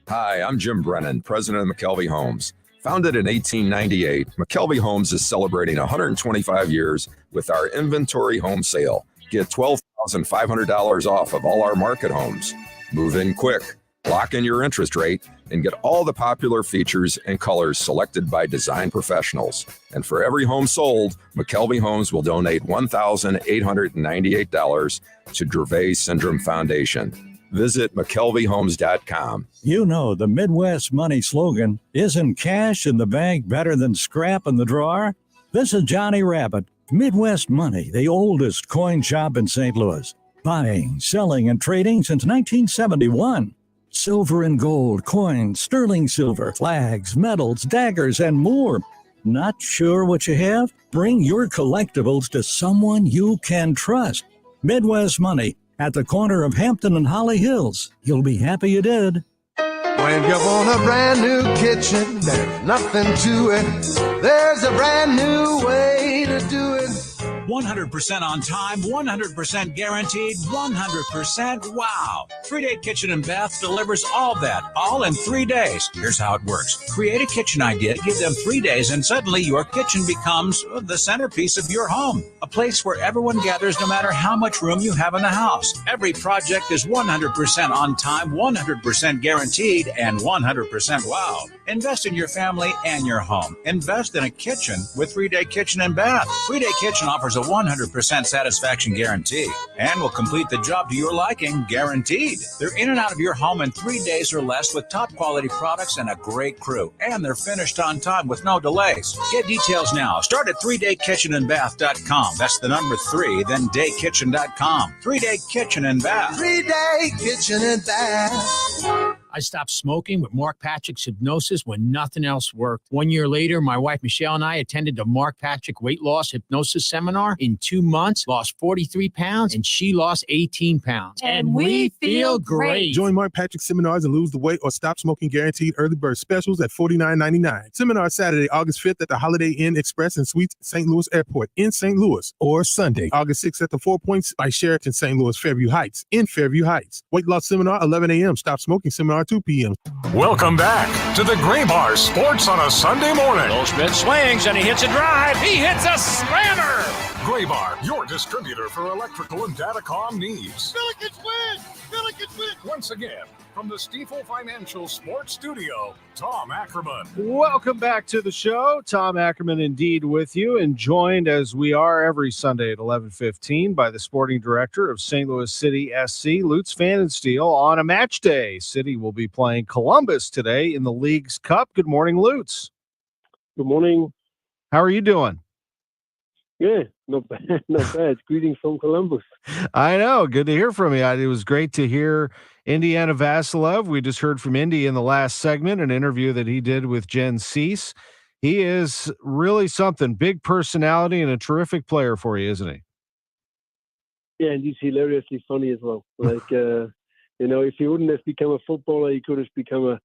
Hi, I'm Jim Brennan, president of McKelvey Homes. Founded in 1898, McKelvey Homes is celebrating 125 years with our inventory home sale. Get $12,500 off of all our market homes. Move in quick, lock in your interest rate, and get all the popular features and colors selected by design professionals. And for every home sold, McKelvey Homes will donate $1,898 to Dravet Syndrome Foundation. Visit McKelveyHomes.com. You know, the Midwest money slogan, isn't cash in the bank better than scrap in the drawer? This is Johnny Rabbit. Midwest Money, the oldest coin shop in St. Louis. Buying, selling, and trading since 1971. Silver and gold, coins, sterling silver, flags, medals, daggers, and more. Not sure what you have? Bring your collectibles to someone you can trust. Midwest Money at the corner of Hampton and Holly Hills. You'll be happy you did. When you want a brand new kitchen, there's nothing to it. There's a brand new way to do it. 100% on time, 100% guaranteed, 100% wow. 3-Day Kitchen and Bath delivers all that, all in 3 days. Here's how it works. Create a kitchen idea, give them 3 days, and suddenly your kitchen becomes the centerpiece of your home. A place where everyone gathers no matter how much room you have in the house. Every project is 100% on time, 100% guaranteed, and 100% wow. Invest in your family and your home. Invest in a kitchen with 3-Day Kitchen and Bath. 3-Day Kitchen offers a 100% satisfaction guarantee and will complete the job to your liking, guaranteed. They're in and out of your home in 3 days or less with top quality products and a great crew. And they're finished on time with no delays. Get details now. Start at 3daykitchenandbath.com. That's the number 3, then daykitchen.com. 3-Day Kitchen and Bath. 3-Day Kitchen and Bath. I stopped smoking with Mark Patrick's hypnosis when nothing else worked. 1 year later, my wife Michelle and I attended the Mark Patrick weight loss hypnosis seminar. In 2 months, lost 43 pounds, and she lost 18 pounds. And we feel great. Join Mark Patrick seminars and lose the weight or stop smoking guaranteed early bird specials at $49.99. Seminar Saturday, August 5th at the Holiday Inn Express and Suites St. Louis Airport in St. Louis, or Sunday, August 6th at the 4 Points by Sheraton St. Louis Fairview Heights in Fairview Heights. Weight loss seminar 11 a.m. Stop smoking seminar 2 p.m. Welcome back to the Gray Bar Sports on a Sunday morning. Goldschmidt swings and he hits a drive. He hits a slammer. Gray Bar, your distributor for electrical and datacom needs. Billikens win! Billikens win! Once again, from the Stifel Financial Sports Studio, Tom Ackerman. Welcome back to the show. Tom Ackerman indeed with you, and joined as we are every Sunday at 11:15 by the sporting director of St. Louis City SC, Lutz Pfannenstiel, on a match day. City will be playing Columbus today in the League's Cup. Good morning, Lutz. Good morning. How are you doing? Yeah, not bad, not bad. Greetings from Columbus. I know. Good to hear from you. It was great to hear Indiana Vasilov. We just heard from Indy in the last segment, an interview that he did with Jen Cease. He is really something, big personality and a terrific player for you, isn't he? Yeah, and he's hilariously funny as well. Like, if he wouldn't have become a footballer, he could have become a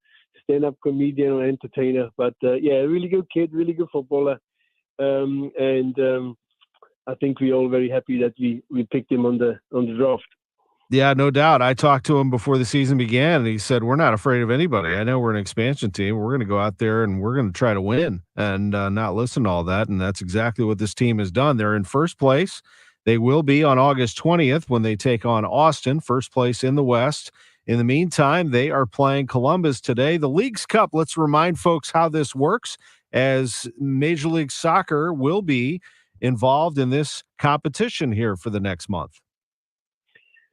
stand-up comedian or entertainer. But yeah, really good kid, really good footballer. I think we're all very happy that we picked him on the draft. Yeah, no doubt. I talked to him before the season began, and he said, we're not afraid of anybody. I know we're an expansion team. We're going to go out there and we're going to try to win and not listen to all that. And that's exactly what this team has done. They're in first place. They will be on August 20th when they take on Austin, first place in the West. In the meantime, they are playing Columbus today. The League's Cup, let's remind folks how this works, as Major League Soccer will be involved in this competition here for the next month.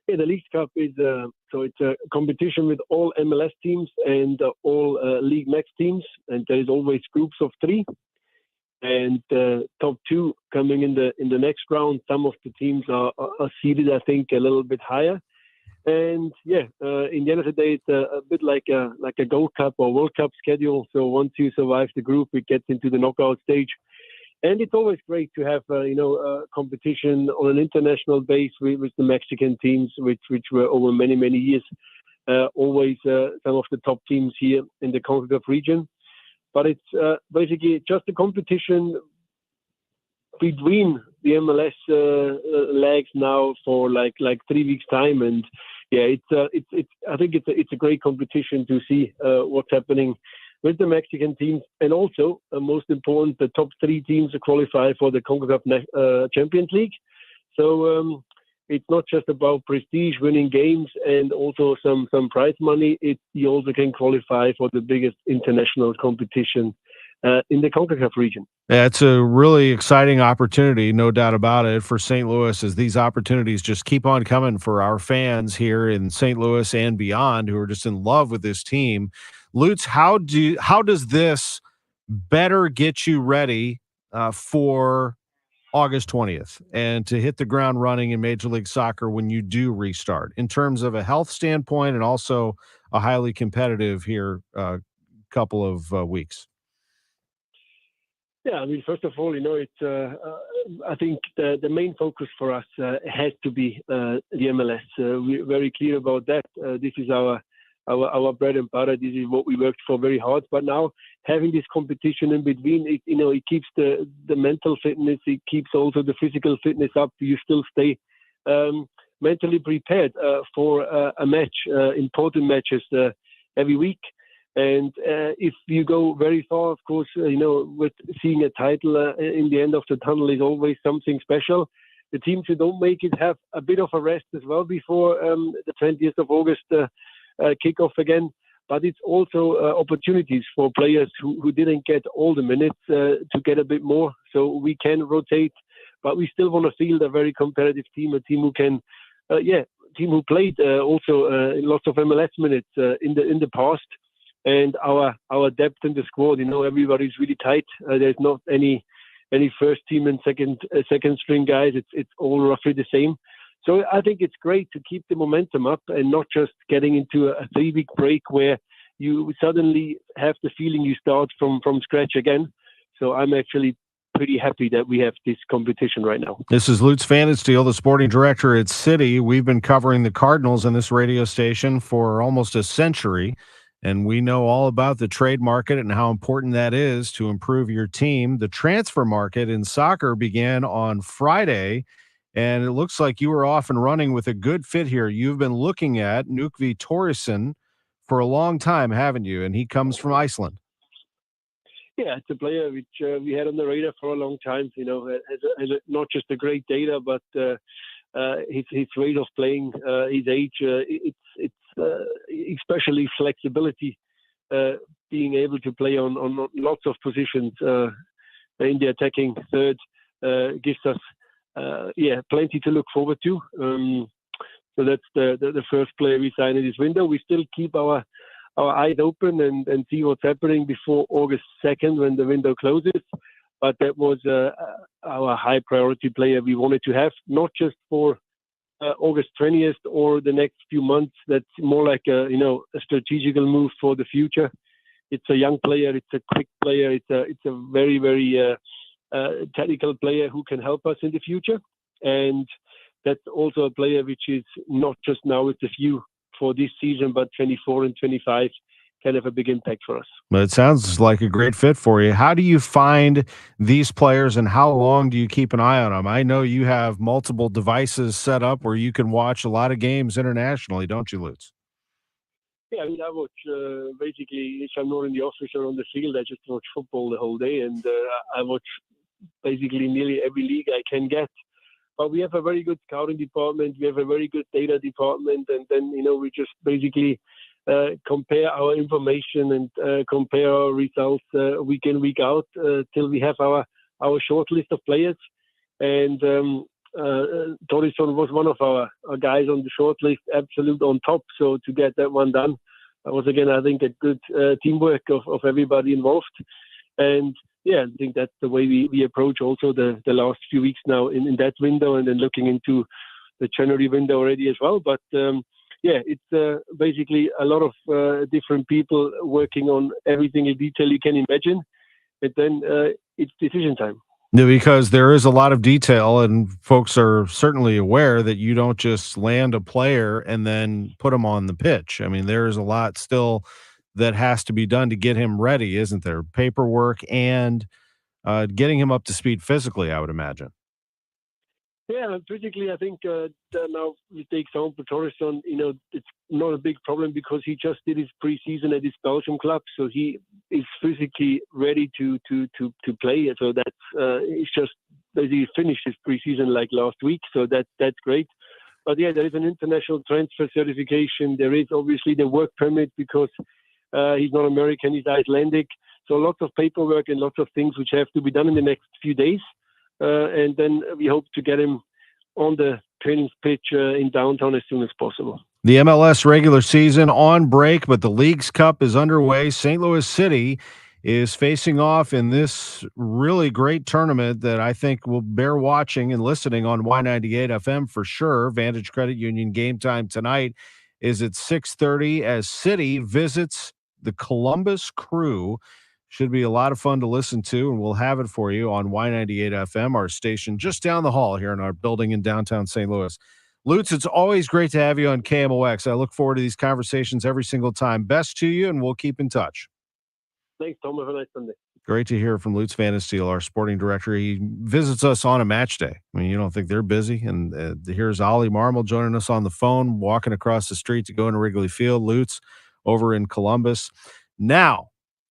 Yeah, the League's Cup is it's a competition with all MLS teams and all League Max teams, and there is always groups of 3. And top 2 coming in the next round. Some of the teams are seeded, I think, a little bit higher. And yeah, in the end of the day, it's a bit like a Gold Cup or World Cup schedule. So once you survive the group, it gets into the knockout stage. And it's always great to have, competition on an international base with the Mexican teams, which were over many, many years, always some of the top teams here in the CONCACAF region. But it's basically just a competition between the MLS legs now for like 3 weeks time. And yeah, I think it's a great competition to see what's happening with the Mexican teams, and also most important, the top 3 teams qualify for the CONCACAF Champions League. So it's not just about prestige, winning games, and also some prize money. You also can qualify for the biggest international competition in the CONCACAF region. Yeah, it's a really exciting opportunity, no doubt about it, for St. Louis, as these opportunities just keep on coming for our fans here in St. Louis and beyond who are just in love with this team. Lutz, how does this better get you ready for August 20th and to hit the ground running in Major League Soccer when you do restart, in terms of a health standpoint and also a highly competitive here couple of weeks? Yeah, I mean, first of all, it's. I think the main focus for us has to be the MLS. We're very clear about that. This is our bread and butter. This is what we worked for very hard. But now having this competition in between, it keeps the mental fitness. It keeps also the physical fitness up. You still stay mentally prepared for a match, important matches every week. And if you go very far, of course, with seeing a title in the end of the tunnel is always something special. The teams who don't make it have a bit of a rest as well before the 20th of August kickoff again. But it's also opportunities for players who didn't get all the minutes to get a bit more. So we can rotate, but we still want to field a very competitive team, a team who can, team who played also lots of MLS minutes in the past. And our depth in the squad, everybody's really tight. There's not any first team and second string guys. It's all roughly the same. So I think it's great to keep the momentum up and not just getting into a 3-week break where you suddenly have the feeling you start from scratch again. So I'm actually pretty happy that we have this competition right now. This is Lutz Pfannenstiel, the sporting director at City. We've been covering the Cardinals on this radio station for almost a century. And we know all about the trade market and how important that is to improve your team. The transfer market in soccer began on Friday, and it looks like you were off and running with a good fit here. You've been looking at Nökkvi Thoresen for a long time, haven't you? And he comes from Iceland. Yeah, it's a player which we had on the radar for a long time. Has not just a great data, but his rate of playing, his age, it's especially flexibility, being able to play on lots of positions in the attacking third gives us plenty to look forward to. So that's the first player we sign in this window. We still keep our eyes open and see what's happening before August 2nd when the window closes. But that was our high priority player we wanted to have, not just for August 20th or the next few months. That's more like a strategical move for the future. It's a young player. It's a quick player. It's a very, very technical player who can help us in the future. And that's also a player which is not just now with the view for this season, but 24 and 25 can have a big impact for us. Well, it sounds like a great fit for you. How do you find these players and how long do you keep an eye on them? I know you have multiple devices set up where you can watch a lot of games internationally, don't you, Lutz? Yeah, I mean, I watch basically, if I'm not in the office or on the field, I just watch football the whole day. And I watch basically nearly every league I can get. But we have a very good scouting department. We have a very good data department. And then, we just basically compare our information and compare our results week in, week out till we have our short list of players. And Thoresen was one of our guys on the short list, absolute on top. So to get that one done was, again, I think, a good teamwork of everybody involved. And I think that's the way we approach also the last few weeks now in that window, and then looking into the January window already as well. But it's basically a lot of different people working on every single detail you can imagine. And then it's decision time. Because there is a lot of detail, and folks are certainly aware that you don't just land a player and then put him on the pitch. I mean, there is a lot still that has to be done to get him ready, isn't there? Paperwork and getting him up to speed physically, I would imagine. Yeah, physically, I think now we take example Thoresen. It's not a big problem because he just did his preseason at his Belgium club, so he is physically ready to play. So that's he's just basically finished his preseason like last week. So that's great. But yeah, there is an international transfer certification. There is obviously the work permit because he's not American, he's Icelandic. So lots of paperwork and lots of things which have to be done in the next few days. And then we hope to get him on the training pitch in downtown as soon as possible. The MLS regular season on break, but the Leagues Cup is underway. St. Louis City is facing off in this really great tournament that I think will bear watching and listening on Y98 FM for sure. Vantage Credit Union game time tonight is at 6:30 as City visits the Columbus Crew. Should be a lot of fun to listen to, and we'll have it for you on Y98 FM, our station just down the hall here in our building in downtown St. Louis. Lutz, it's always great to have you on KMOX. I look forward to these conversations every single time. Best to you, and we'll keep in touch. Thanks, Tom. Have a nice Sunday. Great to hear from Lutz Van Steel, our sporting director. He visits us on a match day. I mean, you don't think they're busy. And here's Ollie Marmol joining us on the phone, walking across the street to go into Wrigley Field. Lutz over in Columbus. Now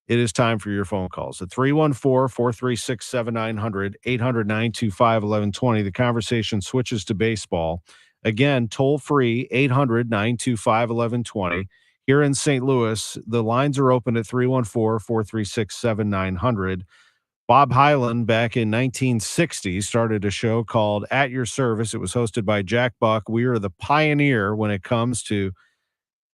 it is time for your phone calls at 314-436-7900, 800-925-1120. The conversation switches to baseball. Again, toll free, 800-925-1120. Here in St. Louis, the lines are open at 314-436-7900. Bob Hyland, back in 1960, started a show called At Your Service. It was hosted by Jack Buck. We are the pioneer when it comes to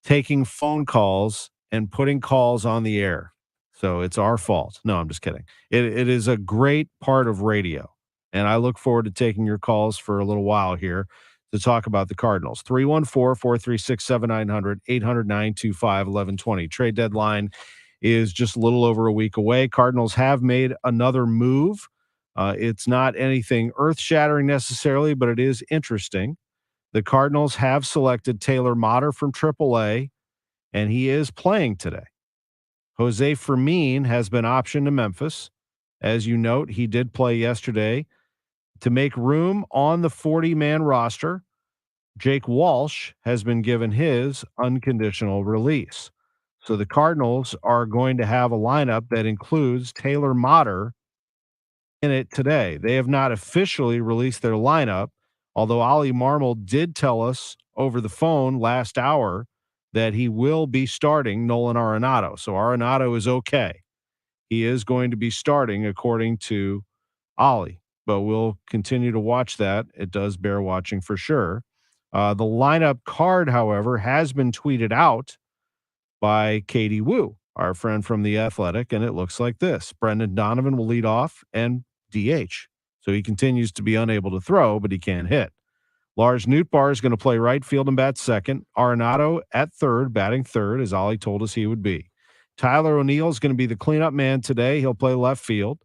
taking phone calls and putting calls on the air. So it's our fault. No, I'm just kidding. It is a great part of radio, and I look forward to taking your calls for a little while here to talk about the Cardinals. 314-436-7900, 800-925-1120. Trade deadline is just a little over a week away. Cardinals have made another move. It's not anything earth-shattering necessarily, but it is interesting. The Cardinals have selected Taylor Motter from AAA, and he is playing today. Jose Fermin has been optioned to Memphis. As you note, he did play yesterday. To make room on the 40-man roster, Jake Walsh has been given his unconditional release. So the Cardinals are going to have a lineup that includes Taylor Motter in it today. They have not officially released their lineup, although Ollie Marmol did tell us over the phone last hour that he will be starting Nolan Arenado. So Arenado is okay. He is going to be starting according to Ollie. But we'll continue to watch that. It does bear watching for sure. The lineup card, however, has been tweeted out by Katie Wu, our friend from The Athletic, and it looks like this. Brendan Donovan will lead off and DH. So he continues to be unable to throw, but he can hit. Lars Nootbaar is going to play right field and bat second. Arenado at third, batting third, as Ollie told us he would be. Tyler O'Neill is going to be the cleanup man today. He'll play left field.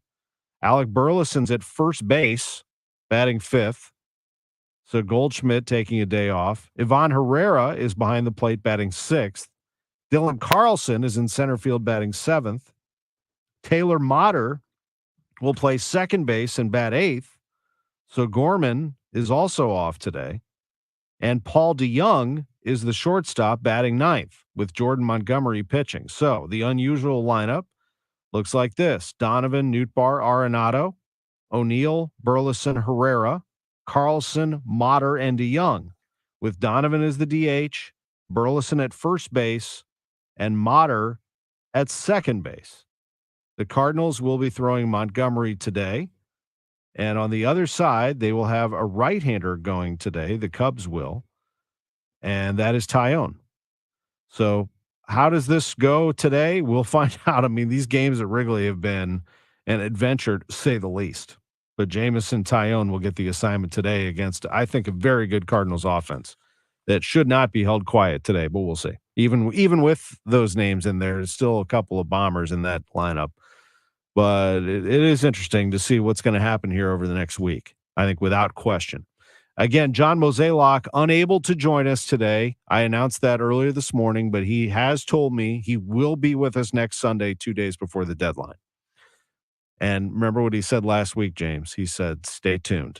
Alec Burleson's at first base, batting fifth. So Goldschmidt taking a day off. Ivan Herrera is behind the plate, batting sixth. Dylan Carlson is in center field, batting seventh. Taylor Motter will play second base and bat eighth. So Gorman is also off today. And Paul DeYoung is the shortstop, batting ninth, with Jordan Montgomery pitching. So the unusual lineup looks like this: Donovan, Nootbaar, Arenado, O'Neill, Burleson, Herrera, Carlson, Motter, and DeYoung, with Donovan as the DH, Burleson at first base, and Motter at second base. The Cardinals will be throwing Montgomery today. And on the other side, they will have a right-hander going today. The Cubs will. And that is Tyone. So how does this go today? We'll find out. I mean, these games at Wrigley have been an adventure, to say the least. But Jameson Tyone will get the assignment today against, I think, a very good Cardinals offense that should not be held quiet today, but we'll see. Even with those names in there, there's still a couple of bombers in that lineup. But it is interesting to see what's going to happen here over the next week, I think, without question. Again, John Mozeliak unable to join us today. I announced that earlier this morning, but he has told me he will be with us next Sunday, 2 days before the deadline. And remember what he said last week, James. He said, stay tuned.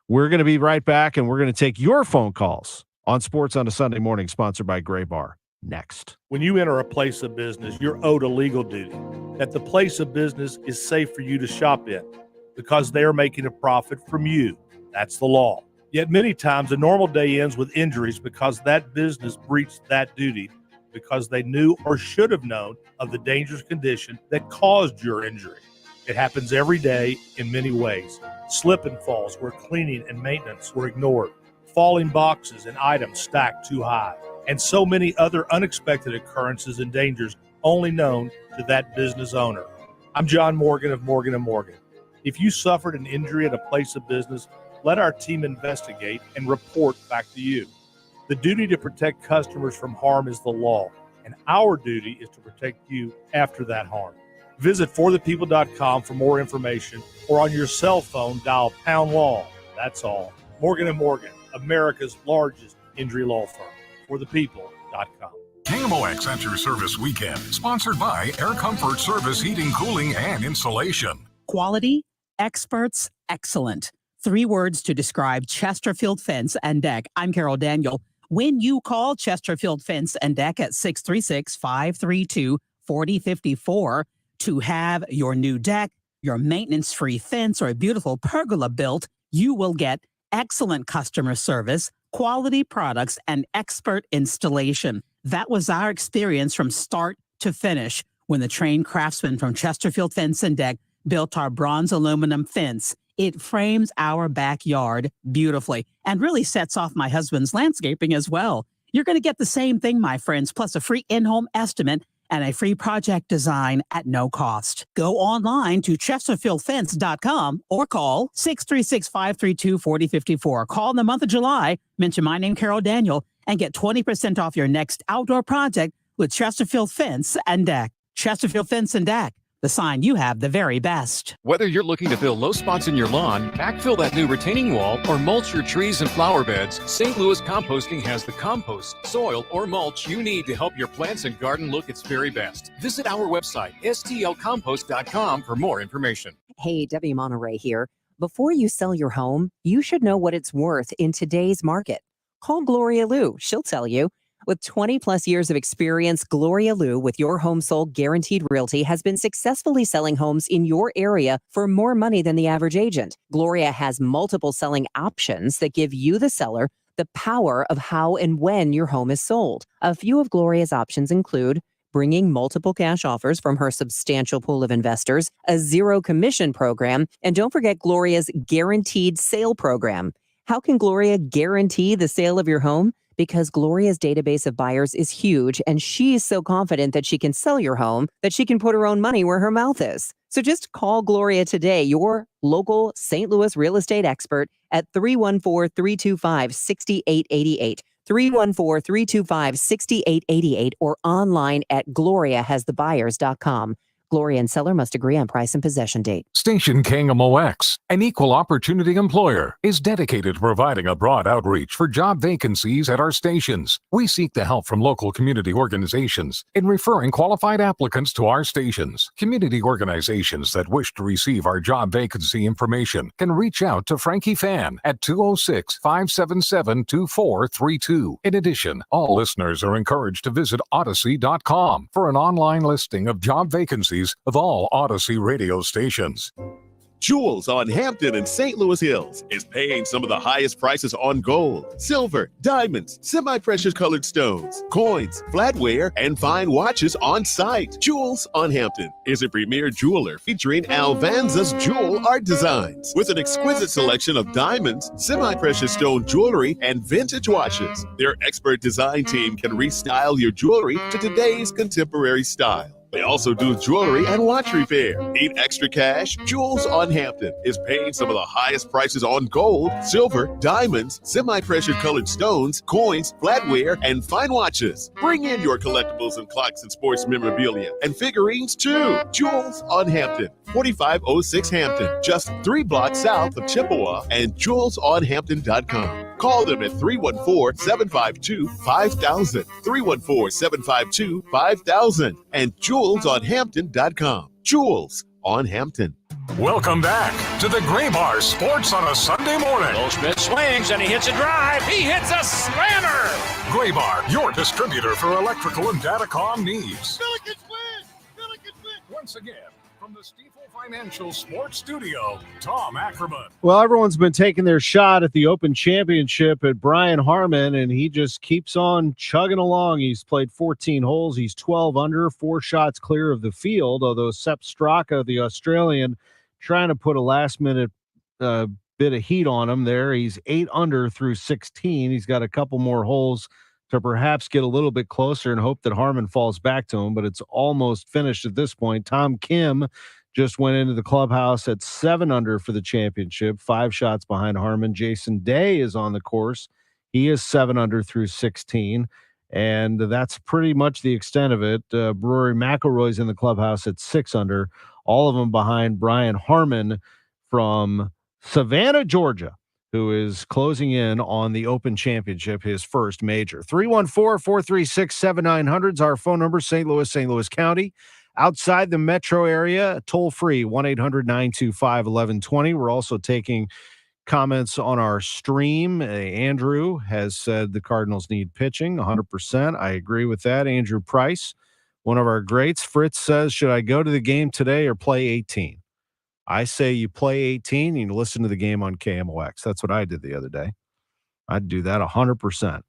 We're going to be right back, and we're going to take your phone calls on Sports on a Sunday Morning, sponsored by Gray Bar. Next. When you enter a place of business, you're owed a legal duty that the place of business is safe for you to shop in because they're making a profit from you. That's the law. Yet many times a normal day ends with injuries because that business breached that duty because they knew or should have known of the dangerous condition that caused your injury. It happens every day in many ways. Slip and falls where cleaning and maintenance were ignored. Falling boxes and items stacked too high. And so many other unexpected occurrences and dangers only known to that business owner. I'm John Morgan of Morgan & Morgan. If you suffered an injury at a place of business, let our team investigate and report back to you. The duty to protect customers from harm is the law. and our duty is to protect you after that harm. Visit forthepeople.com for more information, or on your cell phone, dial #law. That's all. Morgan & Morgan, America's largest injury law firm. forthepeople.com. KMOX at your service weekend, sponsored by Air Comfort Service Heating, Cooling, and Insulation. Quality, experts, excellent. 3 words to describe Chesterfield Fence and Deck. I'm Carol Daniel. When you call Chesterfield Fence and Deck at 636-532-4054 to have your new deck, your maintenance-free fence, or a beautiful pergola built, you will get excellent customer service, quality products, and expert installation. That was our experience from start to finish when the trained craftsmen from Chesterfield Fence and Deck built our bronze aluminum fence. It frames our backyard beautifully and really sets off my husband's landscaping as well. You're going to get the same thing, my friends, plus a free in-home estimate and a free project design at no cost. Go online to chesterfieldfence.com or call 636-532-4054. Call in the month of July, mention my name, Carol Daniel, and get 20% off your next outdoor project with Chesterfield Fence and Deck. Chesterfield Fence and Deck, the sign you have the very best. Whether you're looking to fill low spots in your lawn, backfill that new retaining wall, or mulch your trees and flower beds, St. Louis Composting has the compost, soil, or mulch you need to help your plants and garden look its very best. Visit our website, stlcompost.com, for more information. Hey, Debbie Monterey here. Before you sell your home, you should know what it's worth in today's market. Call Gloria Liu. She'll tell you. With 20 plus years of experience, Gloria Liu with Your Home Sold Guaranteed Realty has been successfully selling homes in your area for more money than the average agent. Gloria has multiple selling options that give you, the seller, the power of how and when your home is sold. A few of Gloria's options include bringing multiple cash offers from her substantial pool of investors, a zero commission program, and don't forget Gloria's Guaranteed Sale program. How can Gloria guarantee the sale of your home? Because Gloria's database of buyers is huge, and she's so confident that she can sell your home that she can put her own money where her mouth is. So just call Gloria today, your local St. Louis real estate expert, at 314-325-6888, 314-325-6888, or online at gloriahasthebuyers.com. Gloria and seller must agree on price and possession date. Station KMOX, an equal opportunity employer, is dedicated to providing a broad outreach for job vacancies at our stations. We seek the help from local community organizations in referring qualified applicants to our stations. Community organizations that wish to receive our job vacancy information can reach out to Frankie Fan at 206-577-2432. In addition, all listeners are encouraged to visit Odyssey.com for an online listing of job vacancies of all Odyssey radio stations. Jewels on Hampton and St. Louis Hills is paying some of the highest prices on gold, silver, diamonds, semi-precious colored stones, coins, flatware, and fine watches on site. Jewels on Hampton is a premier jeweler featuring Alvanza's jewel art designs with an exquisite selection of diamonds, semi-precious stone jewelry, and vintage watches. Their expert design team can restyle your jewelry to today's contemporary style. They also do jewelry and watch repair. Need extra cash? Jewels on Hampton is paying some of the highest prices on gold, silver, diamonds, semi-precious colored stones, coins, flatware, and fine watches. Bring in your collectibles and clocks and sports memorabilia and figurines too. Jewels on Hampton, 4506 Hampton, just 3 blocks south of Chippewa, and jewelsonhampton.com. Call them at 314-752-5000, 314-752-5000, and jewelsonhampton.com. Jewels on Hampton. Welcome back to the Gray Bar Sports on a Sunday morning. Goldschmidt swings and he hits a drive. He hits a slammer. Gray Bar, your distributor for electrical and datacom needs. Once again, from the Stifel Financial Sports Studio, Tom Ackerman. Well, everyone's been taking their shot at the Open Championship at Brian Harman, and he just keeps on chugging along. He's played 14 holes. He's 12 under, 4 shots clear of the field, although Sepp Straka, the Australian, trying to put a last-minute bit of heat on him there. He's 8 under through 16. He's got a couple more holes to perhaps get a little bit closer and hope that Harman falls back to him, but it's almost finished at this point. Tom Kim just went into the clubhouse at 7 under for the championship, 5 shots behind Harman. Jason Day is on the course. He is 7 under through 16. And that's pretty much the extent of it. Rory McIlroy's in the clubhouse at 6 under, all of them behind Brian Harman from Savannah, Georgia, who is closing in on the Open Championship, his first major. 314-436-7900 is our phone number, St. Louis County. Outside the metro area, toll-free, 1-800-925-1120. We're also taking comments on our stream. Andrew has said the Cardinals need pitching, 100%. I agree with that. Andrew Price, one of our greats. Fritz says, should I go to the game today or play 18? I say you play 18 and you listen to the game on KMOX. That's what I did the other day. I'd do that 100%.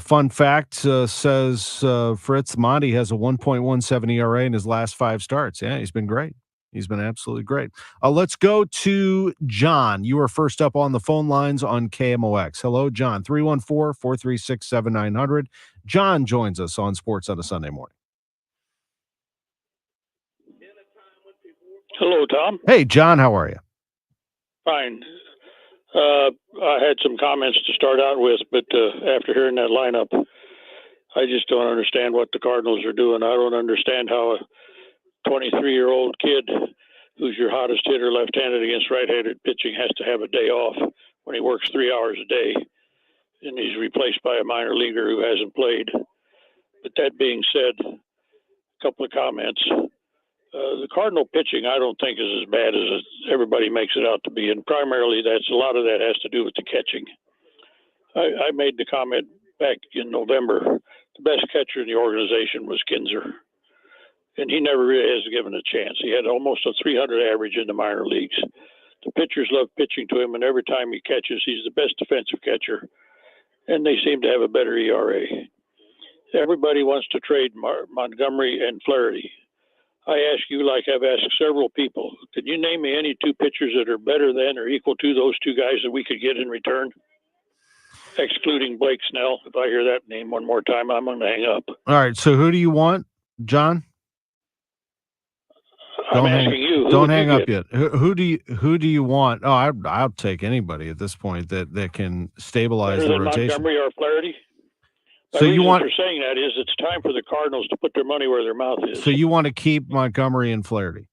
Fun fact says Fritz, Monty has a 1.17 ERA in his last 5 starts. Yeah, he's been great. He's been absolutely great. Let's go to John. You are first up on the phone lines on KMOX. Hello, John. 314-436-7900. John joins us on Sports on a Sunday morning. Hello, Tom. Hey, John. How are you? Fine. I had some comments to start out with, but after hearing that lineup, I just don't understand what the Cardinals are doing. I don't understand how a 23-year-old kid who's your hottest hitter left-handed against right-handed pitching has to have a day off when he works 3 hours a day, and he's replaced by a minor leaguer who hasn't played. But that being said, a couple of comments. The Cardinal pitching, I don't think, is as bad as everybody makes it out to be, and primarily a lot of that has to do with the catching. I made the comment back in November, the best catcher in the organization was Kinzer, and he never really has given a chance. He had almost a 300 average in the minor leagues. The pitchers love pitching to him, and every time he catches, he's the best defensive catcher, and they seem to have a better ERA. Everybody wants to trade Montgomery and Flaherty. I ask you, like I've asked several people, can you name me any 2 pitchers that are better than or equal to those 2 guys that we could get in return? Excluding Blake Snell. If I hear that name one more time, I'm going to hang up. All right. So who do you want, John? I'm asking you. Don't hang up yet. Who do you want? Oh, I'll take anybody at this point that can stabilize Better the than rotation. Montgomery or Flaherty? So you want for saying that is it's time for the Cardinals to put their money where their mouth is. So you want to keep Montgomery and Flaherty?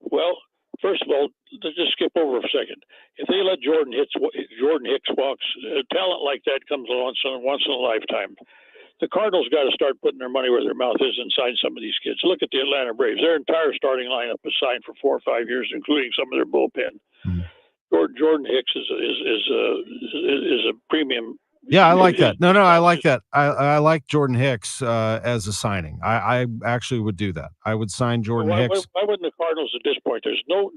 Well, first of all, let's just skip over a second. If they let Jordan Hicks walks, talent like that comes along once in a lifetime. The Cardinals got to start putting their money where their mouth is and sign some of these kids. Look at the Atlanta Braves; their entire starting lineup is signed for 4 or 5 years, including some of their bullpen. Jordan Hicks is a premium. Yeah, I like that. No, I like that. I like Jordan Hicks as a signing. I actually would do that. I would sign Jordan Hicks. Why wouldn't the Cardinals at this point? There's no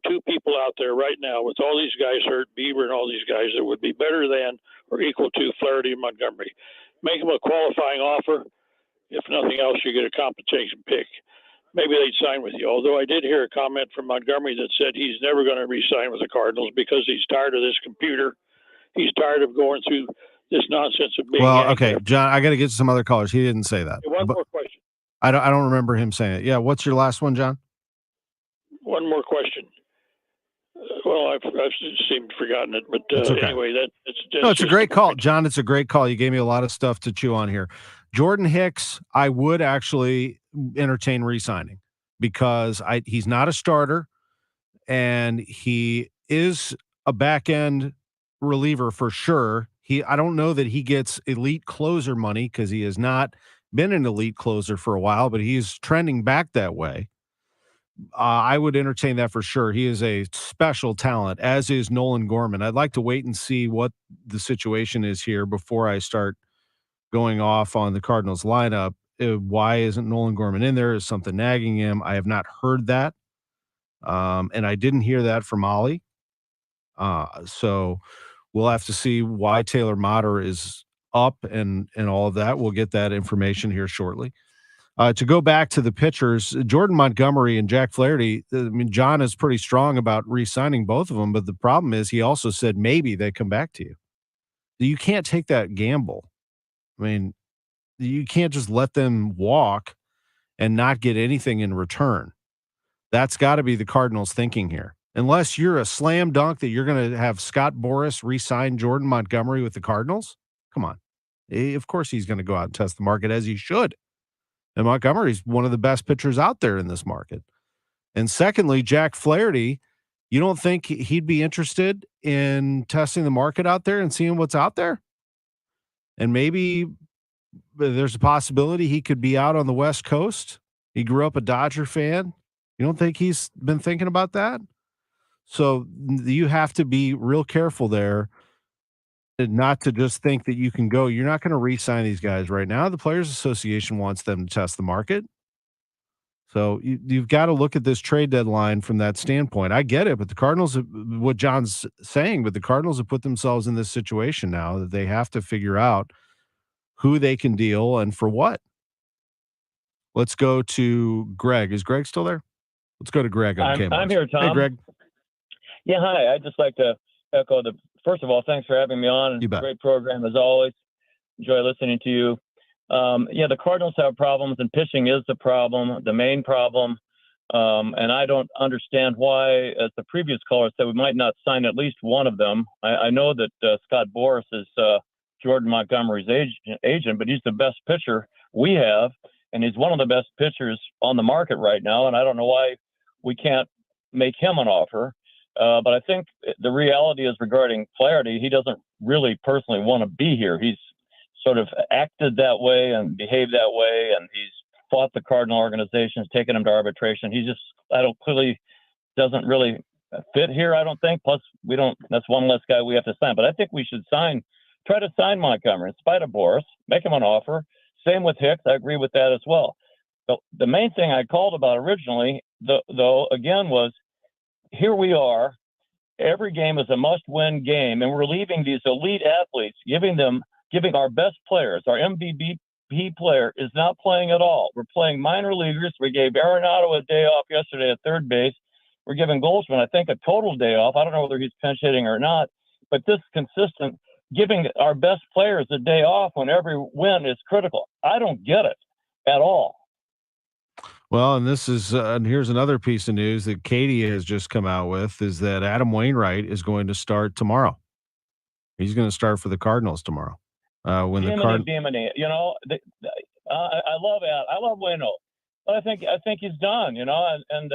2 people out there right now with all these guys hurt, Bieber and all these guys that would be better than or equal to Flaherty and Montgomery. Make them a qualifying offer. If nothing else, you get a compensation pick. Maybe they'd sign with you. Although I did hear a comment from Montgomery that said he's never going to re-sign with the Cardinals because he's tired of this computer. He's tired of going through this nonsense of being. Well, okay, John, I got to get to some other callers. He didn't say that. One more question. I don't remember him saying it. Yeah, what's your last one, John? One more question. Well, I've seemed forgotten it, but okay. Anyway, it's a great call, John. It's a great call. You gave me a lot of stuff to chew on here. Jordan Hicks, I would actually entertain re-signing because he's not a starter, and he is a back-end reliever for sure. I don't know that he gets elite closer money because he has not been an elite closer for a while, but he's trending back that way. I would entertain that for sure. He is a special talent, as is Nolan Gorman. I'd like to wait and see what the situation is here before I start going off on the Cardinals lineup. Why isn't Nolan Gorman in there? Is something nagging him? I have not heard that. And I didn't hear that from Ollie. So we'll have to see why Taylor Motter is up and all of that. We'll get that information here shortly. To go back to the pitchers, Jordan Montgomery and Jack Flaherty, I mean, John is pretty strong about re-signing both of them, but the problem is he also said maybe they come back to you. You can't take that gamble. I mean, you can't just let them walk and not get anything in return. That's got to be the Cardinals' thinking here. Unless you're a slam dunk that you're going to have Scott Boras re-sign Jordan Montgomery with the Cardinals, come on. Of course, he's going to go out and test the market as he should. And Montgomery's one of the best pitchers out there in this market. And secondly, Jack Flaherty, you don't think he'd be interested in testing the market out there and seeing what's out there? And maybe there's a possibility he could be out on the West Coast. He grew up a Dodger fan. You don't think he's been thinking about that? So you have to be real careful there and not to just think that you can go. You're not going to re-sign these guys right now. The Players Association wants them to test the market. So you've got to look at this trade deadline from that standpoint. I get it, but the Cardinals, what John's saying, but the Cardinals have put themselves in this situation now that they have to figure out who they can deal and for what. Let's go to Greg. Is Greg still there? Let's go to Greg. I'm here, Tom. Hey, Greg. Yeah, hi. I'd just like to echo first of all, thanks for having me on. You bet. Great program as always. Enjoy listening to you. Yeah, the Cardinals have problems, and pitching is the problem, the main problem. And I don't understand why, as the previous caller said, we might not sign at least one of them. I know that Scott Boras is Jordan Montgomery's agent, but he's the best pitcher we have, and he's one of the best pitchers on the market right now. And I don't know why we can't make him an offer. But I think the reality is regarding Flaherty, he doesn't really personally want to be here. He's sort of acted that way and behaved that way, and he's fought the Cardinal organizations, taken him to arbitration. He just, clearly doesn't really fit here, I don't think. Plus, that's one less guy we have to sign. But I think we should try to sign Montgomery in spite of Boras, make him an offer. Same with Hicks. I agree with that as well. The main thing I called about originally, though, again, was here we are. Every game is a must-win game, and we're leaving these elite athletes, giving our best players, our MVP player is not playing at all. We're playing minor leaguers. We gave Arenado a day off yesterday at third base. We're giving Goldschmidt, I think, a total day off. I don't know whether he's pinch hitting or not, but this consistent giving our best players a day off when every win is critical. I don't get it at all. Well, and this is and here's another piece of news that Katie has just come out with is that Adam Wainwright is going to start tomorrow. He's going to start for the Cardinals tomorrow. When the Cardinals, you know, I love Ad. I love Wayno, but I think he's done. You know, and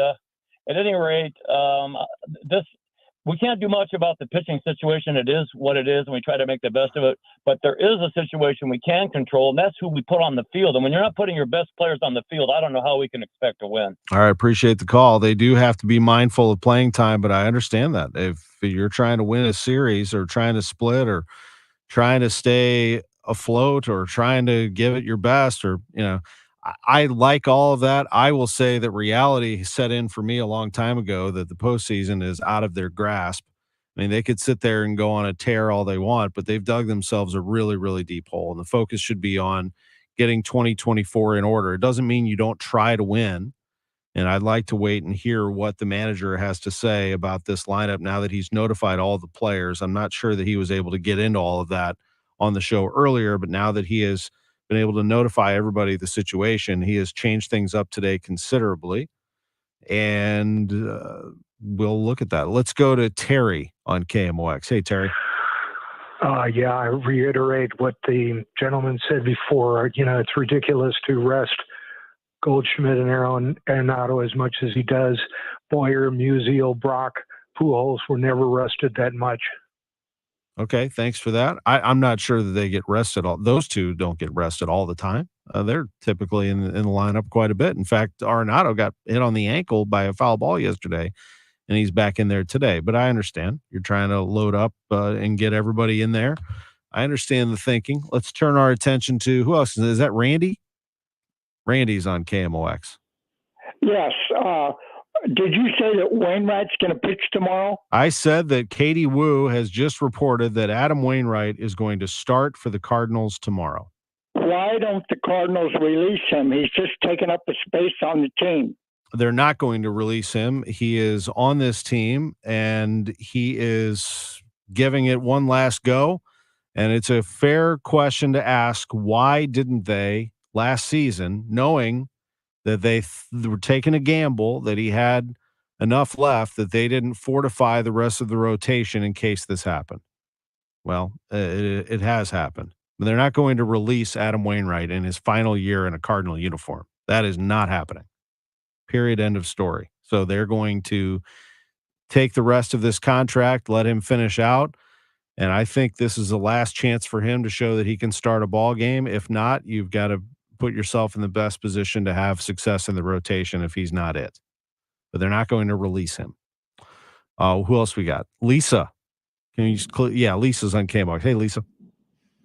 at any rate, we can't do much about the pitching situation. It is what it is, and we try to make the best of it. But there is a situation we can control, and that's who we put on the field. And when you're not putting your best players on the field, I don't know how we can expect to win. All right, appreciate the call. They do have to be mindful of playing time, but I understand that. If you're trying to win a series or trying to split or trying to stay afloat or trying to give it your best, or, you know, I like all of that. I will say that reality set in for me a long time ago that the postseason is out of their grasp. I mean, they could sit there and go on a tear all they want, but they've dug themselves a really, really deep hole. And the focus should be on getting 2024 in order. It doesn't mean you don't try to win. And I'd like to wait and hear what the manager has to say about this lineup now that he's notified all the players. I'm not sure that he was able to get into all of that on the show earlier, but now that he has been able to notify everybody the situation, he has changed things up today considerably, and we'll look at that. Let's go to Terry on KMOX. Hey, Terry. Yeah, I reiterate what the gentleman said before. You know, it's ridiculous to rest Goldschmidt and Arenado as much as he does. Boyer, Musial, Brock, Pujols were never rested that much. Okay, thanks for that. I'm not sure that they get rested. Those two don't get rested all the time. They're typically in the lineup quite a bit. In fact, Arenado got hit on the ankle by a foul ball yesterday, and he's back in there today. But I understand you're trying to load up and get everybody in there. I understand the thinking. Let's turn our attention to who else is that? Randy. Randy's on KMOX. Yes. Did you say that Wainwright's going to pitch tomorrow? I said that Katie Woo has just reported that Adam Wainwright is going to start for the Cardinals tomorrow. Why don't the Cardinals release him? He's just taking up a space on the team. They're not going to release him. He is on this team, and he is giving it one last go. And it's a fair question to ask, why didn't they last season, knowing that they were taking a gamble, that he had enough left, that they didn't fortify the rest of the rotation in case this happened? Well, it has happened. But they're not going to release Adam Wainwright in his final year in a Cardinal uniform. That is not happening. Period. End of story. So they're going to take the rest of this contract, let him finish out. And I think this is the last chance for him to show that he can start a ball game. If not, you've got to put yourself in the best position to have success in the rotation if he's not it. But they're not going to release him. Who else we got? Lisa. Can you just Lisa's on KMOX. Hey, Lisa.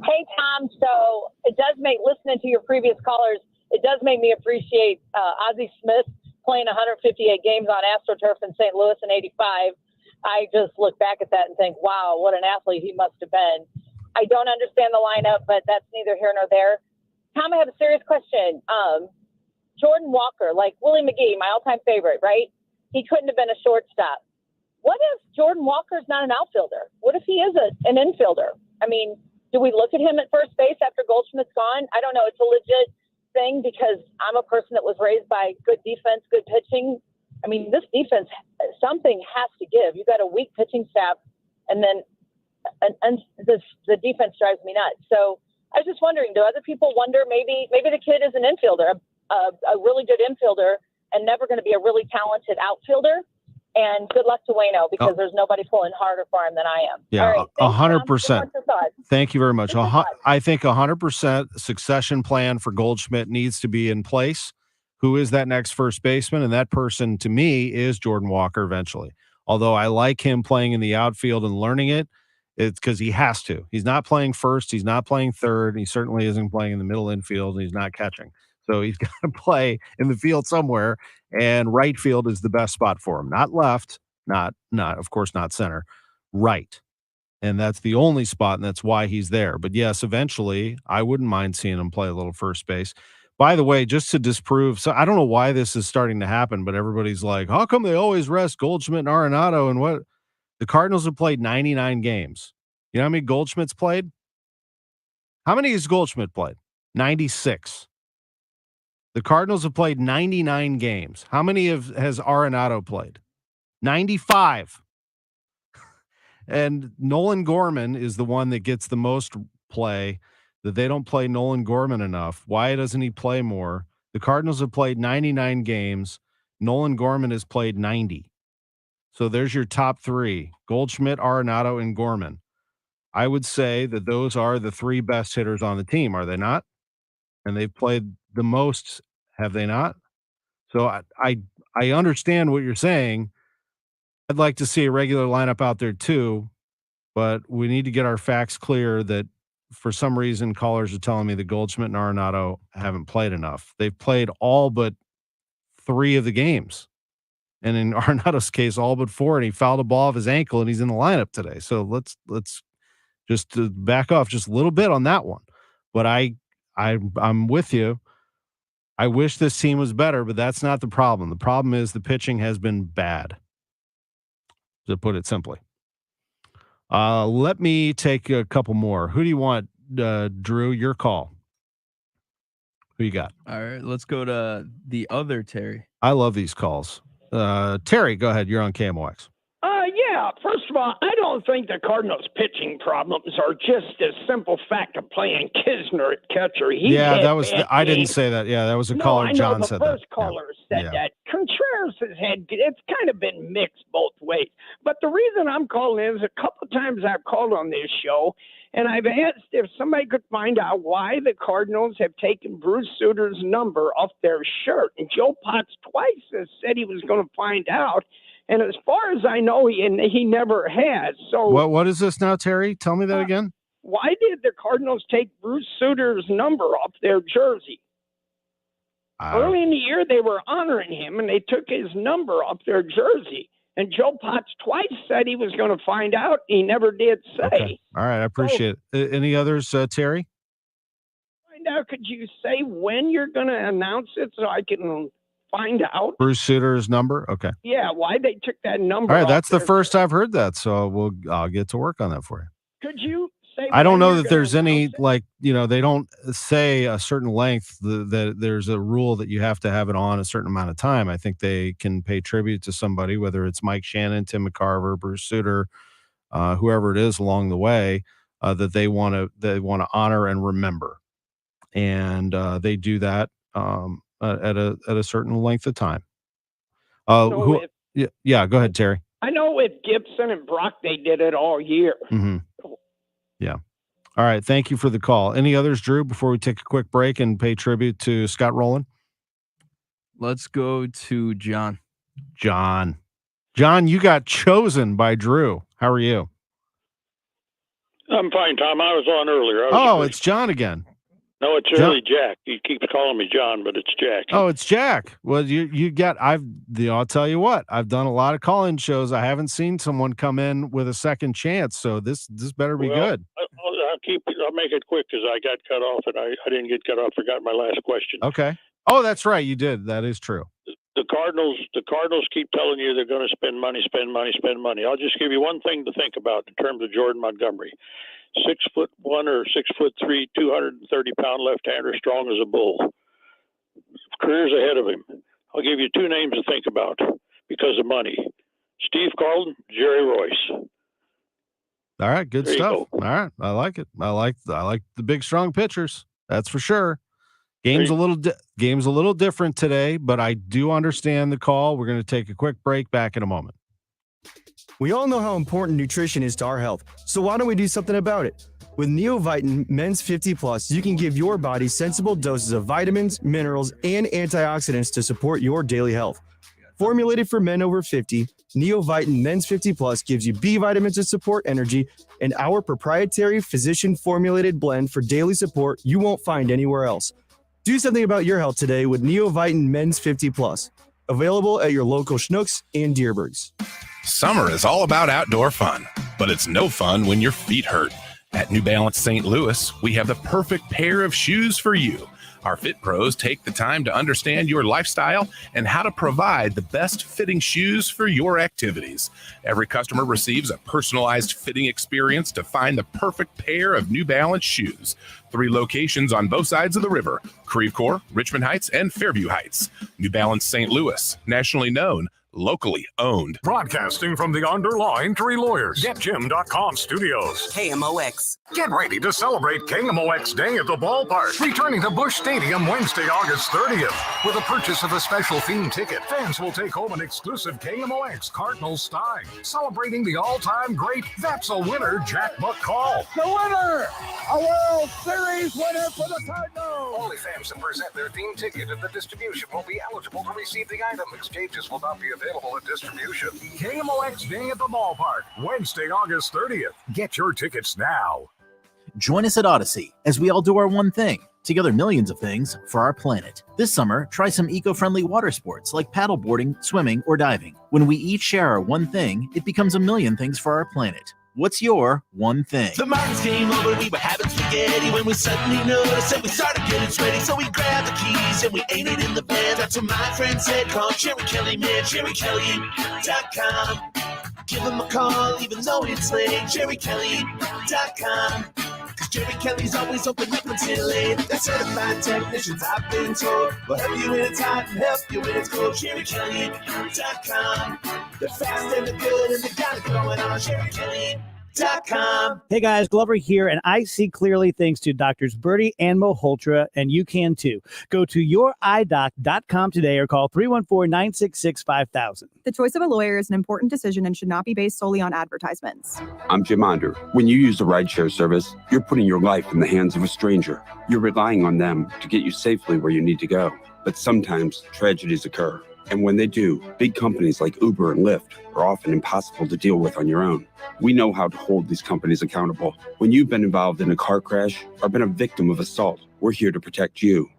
Hey, Tom. So it does make, listening to your previous callers, it does make me appreciate Ozzie Smith playing 158 games on AstroTurf in St. Louis in '85. I just look back at that and think, wow, what an athlete he must have been. I don't understand the lineup, but that's neither here nor there. Tom, I have a serious question. Jordan Walker, like Willie McGee, my all-time favorite, right? He couldn't have been a shortstop. What if Jordan Walker's not an outfielder? What if he is an infielder? I mean, do we look at him at first base after Goldschmidt's gone? I don't know. It's a legit thing because I'm a person that was raised by good defense, good pitching. I mean, this defense, something has to give. You got a weak pitching staff, and then the defense drives me nuts. So I was just wondering, do other people wonder maybe the kid is an infielder, a really good infielder, and never going to be a really talented outfielder? And good luck to Waino because there's nobody pulling harder for him than I am. Yeah, all right, 100%. Thank you very much. I think 100% succession plan for Goldschmidt needs to be in place. Who is that next first baseman? And that person, to me, is Jordan Walker eventually. Although I like him playing in the outfield and learning it, it's because he has to. He's not playing first. He's not playing third. He certainly isn't playing in the middle infield. And he's not catching. So he's got to play in the field somewhere. And right field is the best spot for him. Not left, not of course, not center, right. And that's the only spot, and that's why he's there. But yes, eventually, I wouldn't mind seeing him play a little first base. By the way, just to disprove, so I don't know why this is starting to happen, but everybody's like, how come they always rest Goldschmidt and Arenado? And what? The Cardinals have played 99 games. You know how many Goldschmidt's played? How many has Goldschmidt played? 96. The Cardinals have played 99 games. How many has Arenado played? 95. And Nolan Gorman is the one that gets the most play. That they don't play Nolan Gorman enough. Why doesn't he play more? The Cardinals have played 99 games. Nolan Gorman has played 90. So there's your top three: Goldschmidt, Arenado, and Gorman. I would say that those are the three best hitters on the team, are they not? And they've played the most, have they not? So I understand what you're saying. I'd like to see a regular lineup out there too, but we need to get our facts clear that for some reason callers are telling me that Goldschmidt and Arenado haven't played enough. They've played all but 3 of the games. And in Arenado's case, all but 4, and he fouled a ball off his ankle and he's in the lineup today. So let's just back off just a little bit on that one. But I'm with you. I wish this team was better, but that's not the problem. The problem is the pitching has been bad, to put it simply. Let me take a couple more. Who do you want, Drew? Your call. Who you got? All right, let's go to the other Terry. I love these calls. Terry, go ahead. You're on KMOX. Yeah, first of all, I don't think the Cardinals' pitching problems are just a simple fact of playing Kisner at catcher. I didn't say that. Yeah, that was a caller. John said that. The first caller said that. Contreras has it's kind of been mixed both ways. But the reason I'm calling is a couple of times I've called on this show, and I've asked if somebody could find out why the Cardinals have taken Bruce Suter's number off their shirt. And Joe Potts twice has said he was going to find out. And as far as I know, he never has. So what is this now, Terry? Tell me that again. Why did the Cardinals take Bruce Suter's number off their jersey? Early in the year, they were honoring him, and they took his number off their jersey. And Joe Potts twice said he was going to find out. He never did say. Okay. All right, I appreciate it. Any others, Terry? Find out. Could you say when you're going to announce it so I can find out? Bruce Suter's number? Okay. Yeah, why they took that number. All right, that's the first I've heard that, so I'll get to work on that for you. Could you say I don't know that there's any, they don't say a certain length that there's a rule that you have to have it on a certain amount of time. I think they can pay tribute to somebody, whether it's Mike Shannon, Tim McCarver, Bruce Suter, whoever it is along the way. that they want to honor and remember, and they do that at a certain length of time. So Yeah, go ahead, Terry. I know with Gibson and Brock, they did it all year. Mm-hmm. Yeah. All right. Thank you for the call. Any others, Drew, before we take a quick break and pay tribute to Scott Rowland? Let's go to John. John, you got chosen by Drew. How are you? I'm fine, Tom. I was on earlier. It's John again. No, it's really Jack. He keeps calling me John, but it's Jack. Oh, it's Jack. Well, I'll tell you what, I've done a lot of call-in shows. I haven't seen someone come in with a second chance, so this better be good. I'll make it quick because I got cut off, and I didn't get cut off. Forgot my last question. Okay. Oh, that's right. You did. That is true. The Cardinals keep telling you they're going to spend money. I'll just give you one thing to think about in terms of Jordan Montgomery. 6'1" or 6'3", 230-pound left-hander, strong as a bull. Career's ahead of him. I'll give you two names to think about because of money: Steve Carlton, Jerry Royce. All right, good stuff. All right, I like it. I like the big, strong pitchers. That's for sure. Game's a little different today, but I do understand the call. We're going to take a quick break. Back in a moment. We all know how important nutrition is to our health, so why don't we do something about it? With Neovitin Men's 50 Plus, you can give your body sensible doses of vitamins, minerals, and antioxidants to support your daily health. Formulated for men over 50, Neovitin Men's 50 Plus gives you B vitamins to support energy and our proprietary physician-formulated blend for daily support you won't find anywhere else. Do something about your health today with Neovitin Men's 50 Plus. Available at your local Schnucks and Deerbergs. Summer is all about outdoor fun, but it's no fun when your feet hurt. At New Balance St. Louis, we have the perfect pair of shoes for you. Our fit pros take the time to understand your lifestyle and how to provide the best fitting shoes for your activities. Every customer receives a personalized fitting experience to find the perfect pair of New Balance shoes. 3 locations on both sides of the river: Creve Coeur, Richmond Heights, and Fairview Heights. New Balance St. Louis, nationally known, locally owned. Broadcasting from the Underline Three Lawyers, GetJim.com studios. KMOX. Get ready to celebrate KMOX Day at the ballpark. Returning to Busch Stadium Wednesday, August 30th. With the purchase of a special theme ticket, fans will take home an exclusive KMOX Cardinals stein. Celebrating the all-time great That's a Winner Jack Buck call. The winner! A World Series winner for the Cardinals! Only fans that present their theme ticket at the distribution will be eligible to receive the item. Exchanges will not be available at distribution. KMOX Day at the ballpark, Wednesday, August 30th. Get your tickets now. Join us at Odyssey as we all do our one thing, together millions of things for our planet. This summer, try some eco-friendly water sports like paddleboarding, swimming, or diving. When we each share our one thing, it becomes a million things for our planet. What's your one thing? The Martins came over, we were having spaghetti when we suddenly noticed and we started getting sweaty. So we grabbed the keys and we ate it in the bed. That's what my friend said, call Jerry Kelly, man, JerryKelly.com. Give him a call even though it's late, JerryKelly.com. Cause Jerry Kelly's always open up until late. They're certified technicians, I've been told. Will help you when it's hot and help you when it's cold. JerryKelly.com. They're fast and they're good and they got it going on. JerryKelly.com. Hey guys, Glover here, and I see clearly thanks to Doctors Birdie and Malhotra, and you can too. Go to youridoc.com today or call 314-966-5000. The choice of a lawyer is an important decision and should not be based solely on advertisements. I'm Jim Onder. When you use the rideshare service, you're putting your life in the hands of a stranger. You're relying on them to get you safely where you need to go. But sometimes tragedies occur. And when they do, big companies like Uber and Lyft are often impossible to deal with on your own. We know how to hold these companies accountable. When you've been involved in a car crash or been a victim of assault, we're here to protect you.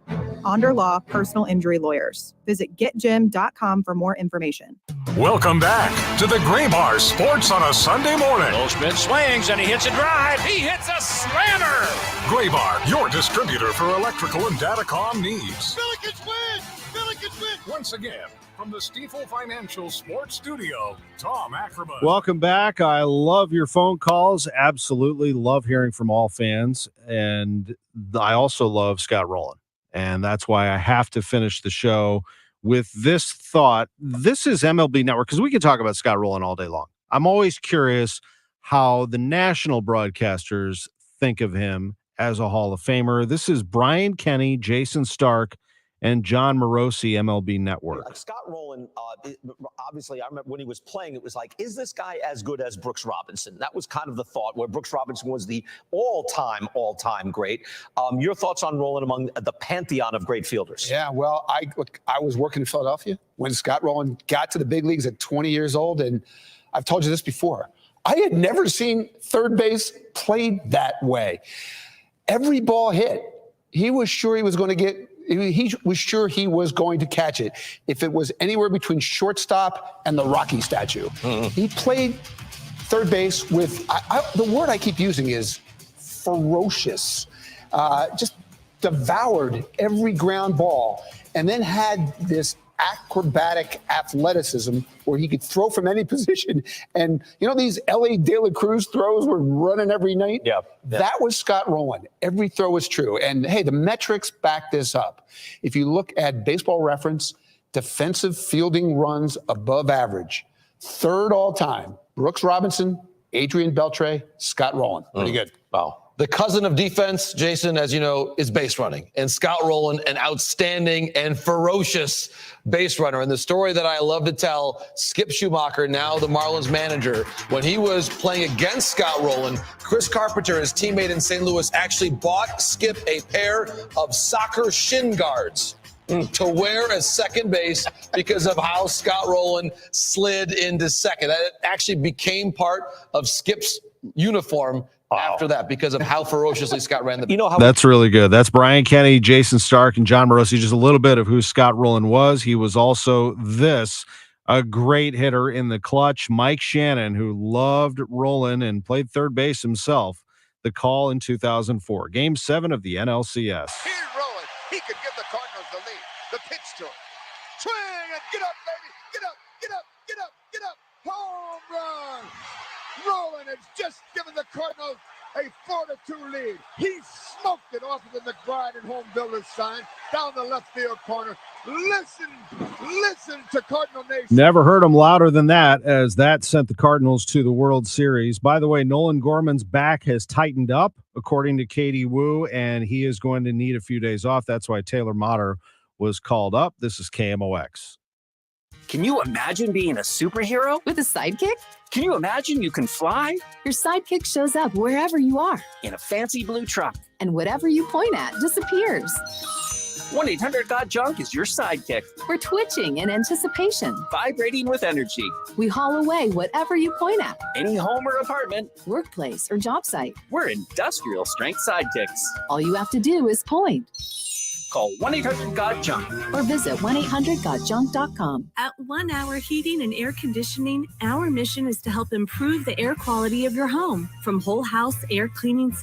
Onder Law Personal Injury Lawyers. Visit getjim.com for more information. Welcome back to the Gray Bar Sports on a Sunday morning. Goldschmidt swings and he hits a drive. He hits a slammer. Gray Bar, your distributor for electrical and datacom needs. Billikens win! Billikens win! Once again, from the Stifel Financial Sports Studio, Tom Ackerman. Welcome back. I love your phone calls. Absolutely love hearing from all fans. And I also love Scott Rowland. And that's why I have to finish the show with this thought. This is MLB Network, because we can talk about Scott Rowland all day long. I'm always curious how the national broadcasters think of him as a Hall of Famer. This is Brian Kenny, Jason Stark, and John Morosi, MLB Network. Scott Rowland, obviously, I remember when he was playing, it was like, is this guy as good as Brooks Robinson? That was kind of the thought, where Brooks Robinson was the all-time great. Your thoughts on Rowland among the pantheon of great fielders? Yeah, well, I was working in Philadelphia when Scott Rowland got to the big leagues at 20 years old, and I've told you this before. I had never seen third base played that way. Every ball hit, he was sure he was going to get. He was sure he was going to catch it if it was anywhere between shortstop and the Rocky statue. He played third base with, the word I keep using is ferocious. Just devoured every ground ball, and then had this acrobatic athleticism where he could throw from any position. And these L.A. De La Cruz throws were running every night? Yeah. That was Scott Rowland. Every throw was true. And hey, the metrics back this up. If you look at Baseball Reference, defensive fielding runs above average, third all time, Brooks Robinson, Adrian Beltre, Scott Rowland. Pretty good. Wow. The cousin of defense, Jason, as you know, is base running. And Scott Rowland, an outstanding and ferocious base runner. And the story that I love to tell, Skip Schumacher, now the Marlins manager, when he was playing against Scott Rowland, Chris Carpenter, his teammate in St. Louis, actually bought Skip a pair of soccer shin guards to wear as second base because of how Scott Rowland slid into second. That actually became part of Skip's uniform after that because of how ferociously Scott ran the. That's really good. That's Brian Kenny, Jason Stark, and John Morosi. Just a little bit of who Scott Rowland was. He was also a great hitter in the clutch. Mike Shannon, who loved Rowland and played third base himself. The call in 2004, Game 7 of the NLCS. Here's Rowland. He could give the Cardinals the lead. The pitch to him. Swing and get up, baby. Get up, get up, get up, get up. Home run. Rowland has just given the Cardinals a 4-2 lead. He smoked it off of the McBride and Home Builders sign down the left field corner. Listen to Cardinal Nation. Never heard him louder than that, as that sent the Cardinals to the World Series. By the way, Nolan Gorman's back has tightened up, according to Katie Wu, and he is going to need a few days off. That's why Taylor Motter was called up. This is KMOX. Can you imagine being a superhero? With a sidekick? Can you imagine you can fly? Your sidekick shows up wherever you are. In a fancy blue truck. And whatever you point at disappears. 1-800-GOT-JUNK is your sidekick. We're twitching in anticipation. Vibrating with energy. We haul away whatever you point at. Any home or apartment. Workplace or job site. We're industrial strength sidekicks. All you have to do is point. Call 1-800-GOT-JUNK. Or visit 1-800-GOT-JUNK.com. At 1 Hour Heating and Air Conditioning, our mission is to help improve the air quality of your home. From whole house air cleaning